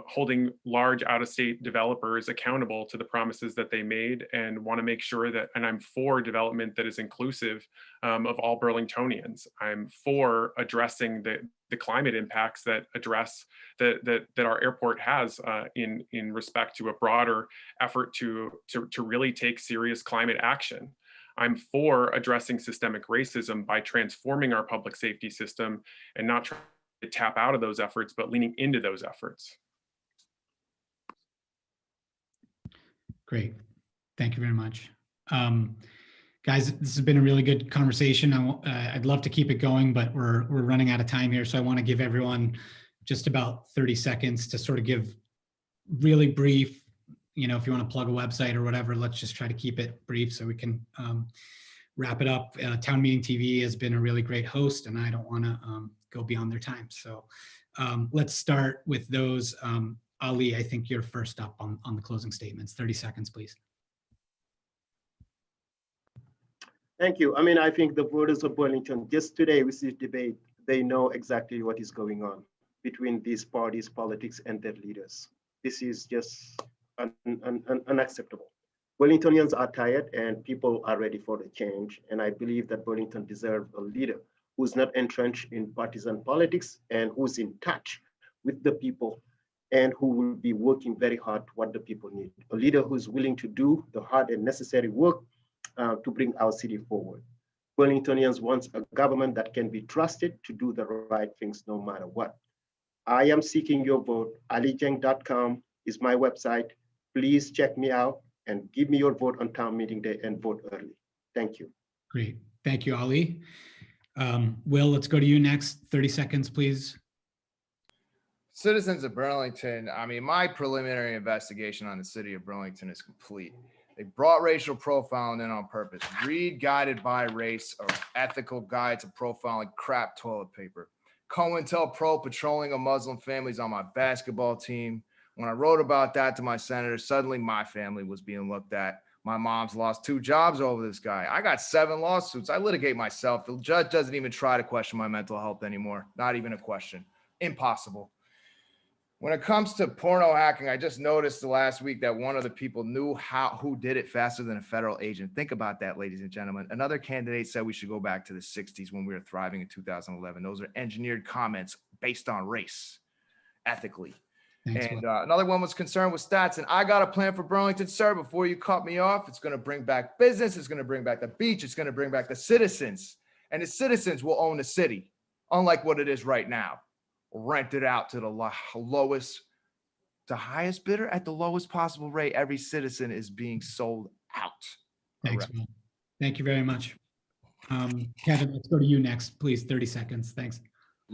holding large out-of-state developers accountable to the promises that they made, and want to make sure that, and I'm for development that is inclusive of all Burlingtonians. I'm for addressing the climate impacts that address that our airport has in respect to a broader effort to really take serious climate action. I'm for addressing systemic racism by transforming our public safety system and not trying to tap out of those efforts, but leaning into those efforts. Great. Thank you very much. Guys, this has been a really good conversation. I'd love to keep it going, but we're running out of time here. So I want to give everyone just about 30 seconds to sort of give really brief, if you want to plug a website or whatever, let's just try to keep it brief so we can wrap it up. Town Meeting TV has been a really great host, and I don't want to go beyond their time. So let's start with those. Ali, I think you're first up on the closing statements. 30 seconds, please. Thank you. I mean, I think the voters of Burlington, just today with this debate, they know exactly what is going on between these parties, politics, and their leaders. This is just unacceptable. Burlingtonians are tired and people are ready for the change. And I believe that Burlington deserves a leader who's not entrenched in partisan politics and who's in touch with the people and who will be working very hard what the people need. A leader who's willing to do the hard and necessary work to bring our city forward. Burlingtonians want a government that can be trusted to do the right things no matter what. I am seeking your vote. alijeng.com is my website. Please check me out and give me your vote on town meeting day and vote early. Thank you. Great. Thank you, Ali. Will, let's go to you next. 30 seconds, please. Citizens of Burlington, I mean, my preliminary investigation on the city of Burlington is complete. They brought racial profiling in on purpose. Read Guided by Race, or ethical guide to profiling crap toilet paper. COINTELPRO patrolling of Muslim families on my basketball team. When I wrote about that to my senator, suddenly my family was being looked at. My mom's lost 2 jobs over this guy. I got 7 lawsuits. I litigate myself. The judge doesn't even try to question my mental health anymore. Not even a question. Impossible. When it comes to porno hacking, I just noticed the last week that one of the people knew who did it faster than a federal agent. Think about that, ladies and gentlemen. Another candidate said we should go back to the 60s when we were thriving in 2011. Those are engineered comments based on race, ethically. Thanks, And Will. another one was concerned with stats. And I got a plan for Burlington, sir, before you cut me off. It's going to bring back business. It's going to bring back the beach. It's going to bring back the citizens. And the citizens will own the city, unlike what it is right now. Rent it out to the lowest, to highest bidder at the lowest possible rate. Every citizen is being sold out. Thanks, Will. Thank you very much. Kevin, let's go to you next, please. 30 seconds. Thanks.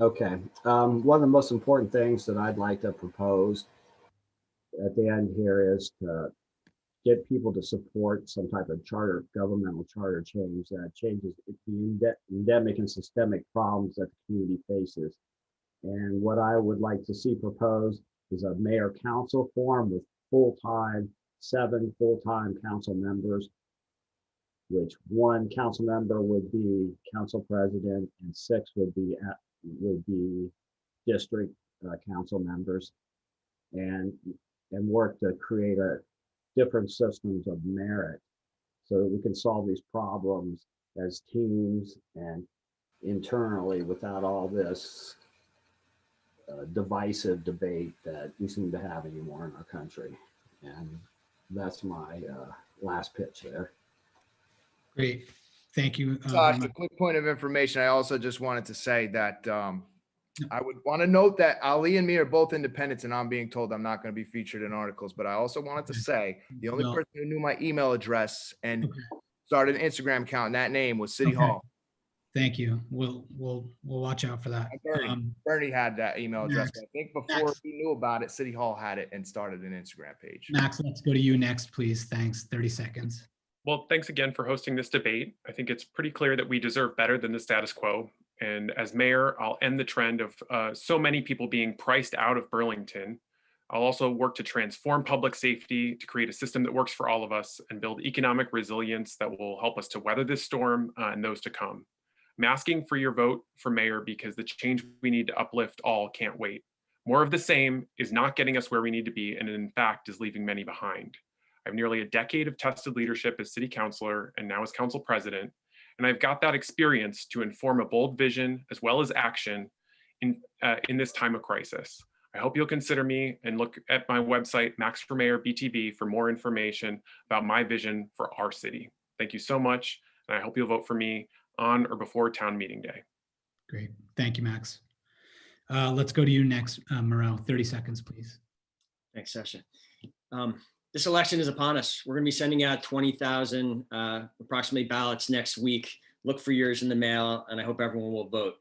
Okay. One of the most important things that I'd like to propose at the end here is to get people to support some type of governmental charter change that changes the endemic and systemic problems that the community faces. And what I would like to see proposed is a mayor council form with 7 full-time council members, which 1 council member would be council president and 6 would be district council members, and work to create different systems of merit so that we can solve these problems as teams and internally without all this divisive debate that we seem to have anymore in our country. And that's my last pitch there. Great. Thank you. Josh, a quick point of information. I also just wanted to say that I would want to note that Ali and me are both independents, and I'm being told I'm not going to be featured in articles. But I also wanted to say the only person who knew my email address and started an Instagram account, and that name was City Hall. Thank you. We'll watch out for that. Bernie had that email address. I think before he knew about it, City Hall had it and started an Instagram page. Max, let's go to you next, please. Thanks. 30 seconds. Well, thanks again for hosting this debate. I think it's pretty clear that we deserve better than the status quo. And as mayor, I'll end the trend of so many people being priced out of Burlington. I'll also work to transform public safety, to create a system that works for all of us, and build economic resilience that will help us to weather this storm and those to come. I'm asking for your vote for mayor because the change we need to uplift all can't wait. More of the same is not getting us where we need to be, and in fact is leaving many behind. I have nearly a decade of tested leadership as city councilor and now as council president, and I've got that experience to inform a bold vision as well as action in this time of crisis. I hope you'll consider me and look at my website, Max for Mayor BTV, for more information about my vision for our city. Thank you so much, and I hope you'll vote for me on or before town meeting day. Great. Thank you, Max. Let's go to you next, Mayoral. 30 seconds, please. Thanks, Sasha. This election is upon us. We're going to be sending out 20,000 approximately ballots next week. Look for yours in the mail, and I hope everyone will vote.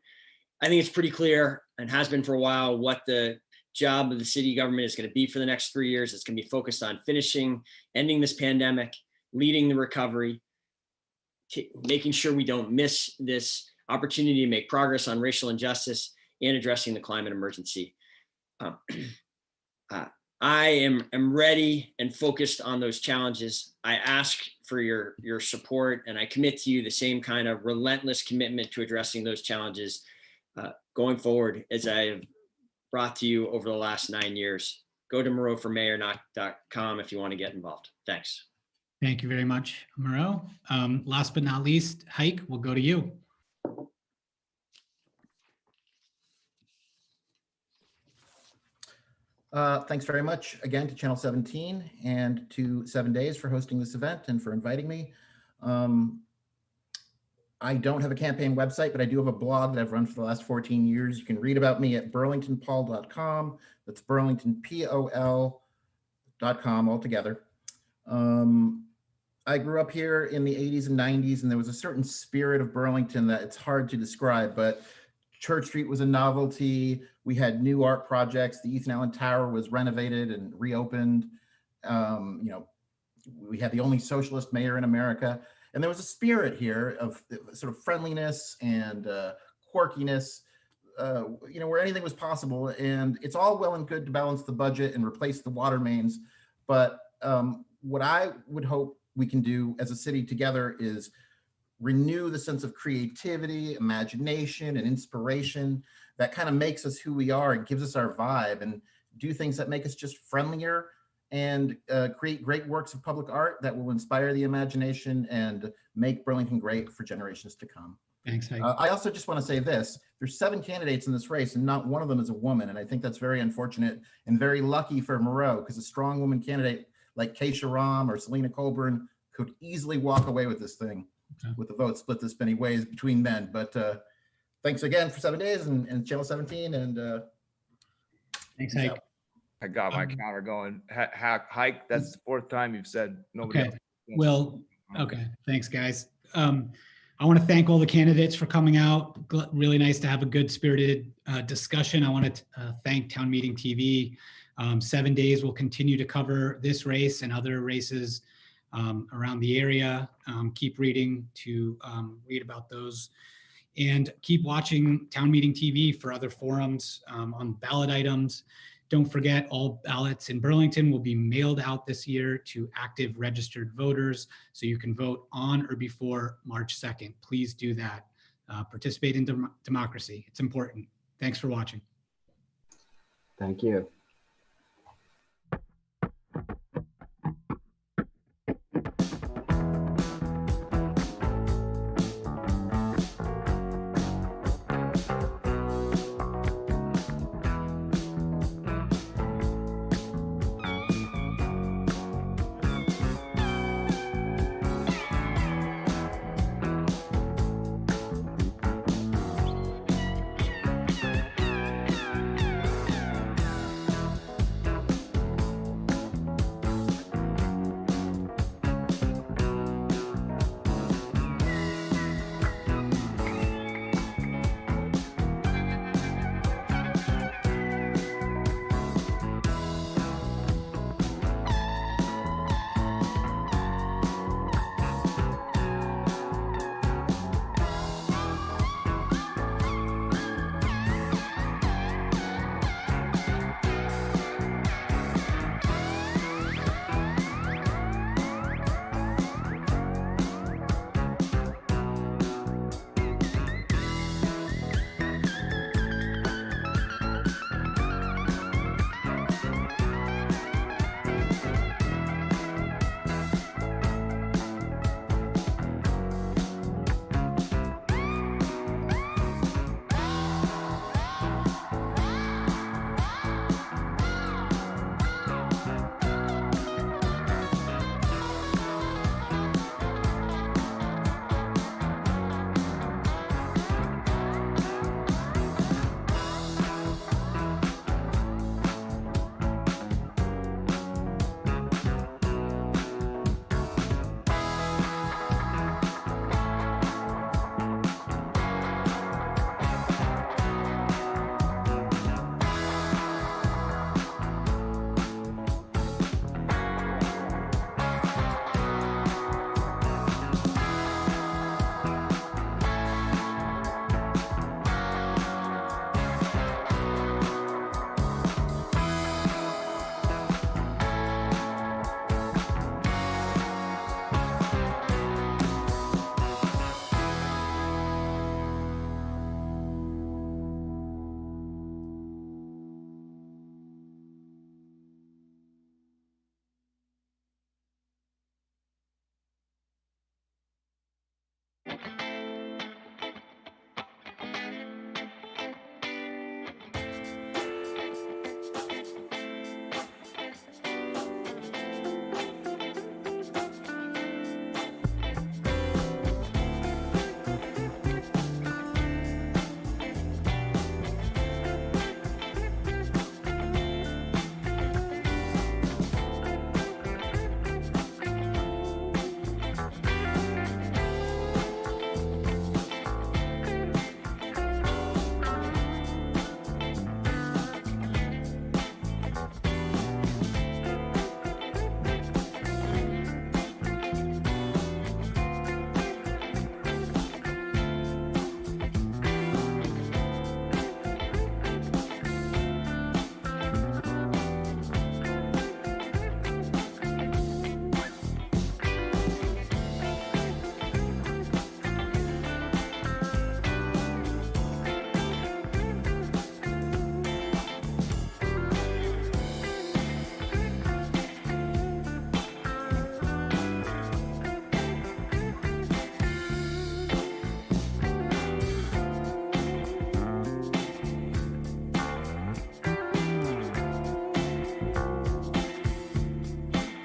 I think it's pretty clear, and has been for a while, what the job of the city government is going to be for the next 3 years. It's going to be focused on ending this pandemic, leading the recovery, making sure we don't miss this opportunity to make progress on racial injustice and addressing the climate emergency. I am ready and focused on those challenges. I ask for your support, and I commit to you the same kind of relentless commitment to addressing those challenges going forward as I have brought to you over the last 9 years. Go to moreauformayor.com if you want to get involved. Thanks. Thank you very much, Moreau. Last but not least, Hike, we'll go to you. Thanks very much again to Channel 17 and to 7 Days for hosting this event and for inviting me. I don't have a campaign website, but I do have a blog that I've run for the last 14 years. You can read about me at burlingtonpol.com. That's burlingtonpol.com altogether. I grew up here in the 80s and 90s, and there was a certain spirit of Burlington that it's hard to describe, but Church Street was a novelty. We had new art projects. The Ethan Allen Tower was renovated and reopened. We had the only socialist mayor in America. And there was a spirit here of sort of friendliness and quirkiness, where anything was possible. And it's all well and good to balance the budget and replace the water mains. But what I would hope we can do as a city together is renew the sense of creativity, imagination, and inspiration that kind of makes us who we are and gives us our vibe, and do things that make us just friendlier, and create great works of public art that will inspire the imagination and make Burlington great for generations to come. Thanks, Hike. I also just want to say this: there's 7 candidates in this race, and not one of them is a woman, and I think that's very unfortunate and very lucky for Moreau, because a strong woman candidate like Keisha Ram or Selena Colburn could easily walk away with this thing. Okay. With the vote split this many ways between men. But thanks again for 7 days and Channel 17. And thanks, Hike. I got my counter going. Hike, that's the 4th time you've said nobody. Okay. Well, okay. Thanks, guys. I want to thank all the candidates for coming out. Really nice to have a good spirited discussion. I want to thank Town Meeting TV. 7 days will continue to cover this race and other races around the area. Keep reading to read about those, and keep watching Town Meeting TV for other forums on ballot items. Don't forget, all ballots in Burlington will be mailed out this year to active registered voters, so you can vote on or before March 2nd. Please do that. Participate in democracy. It's important. Thanks for watching. Thank you.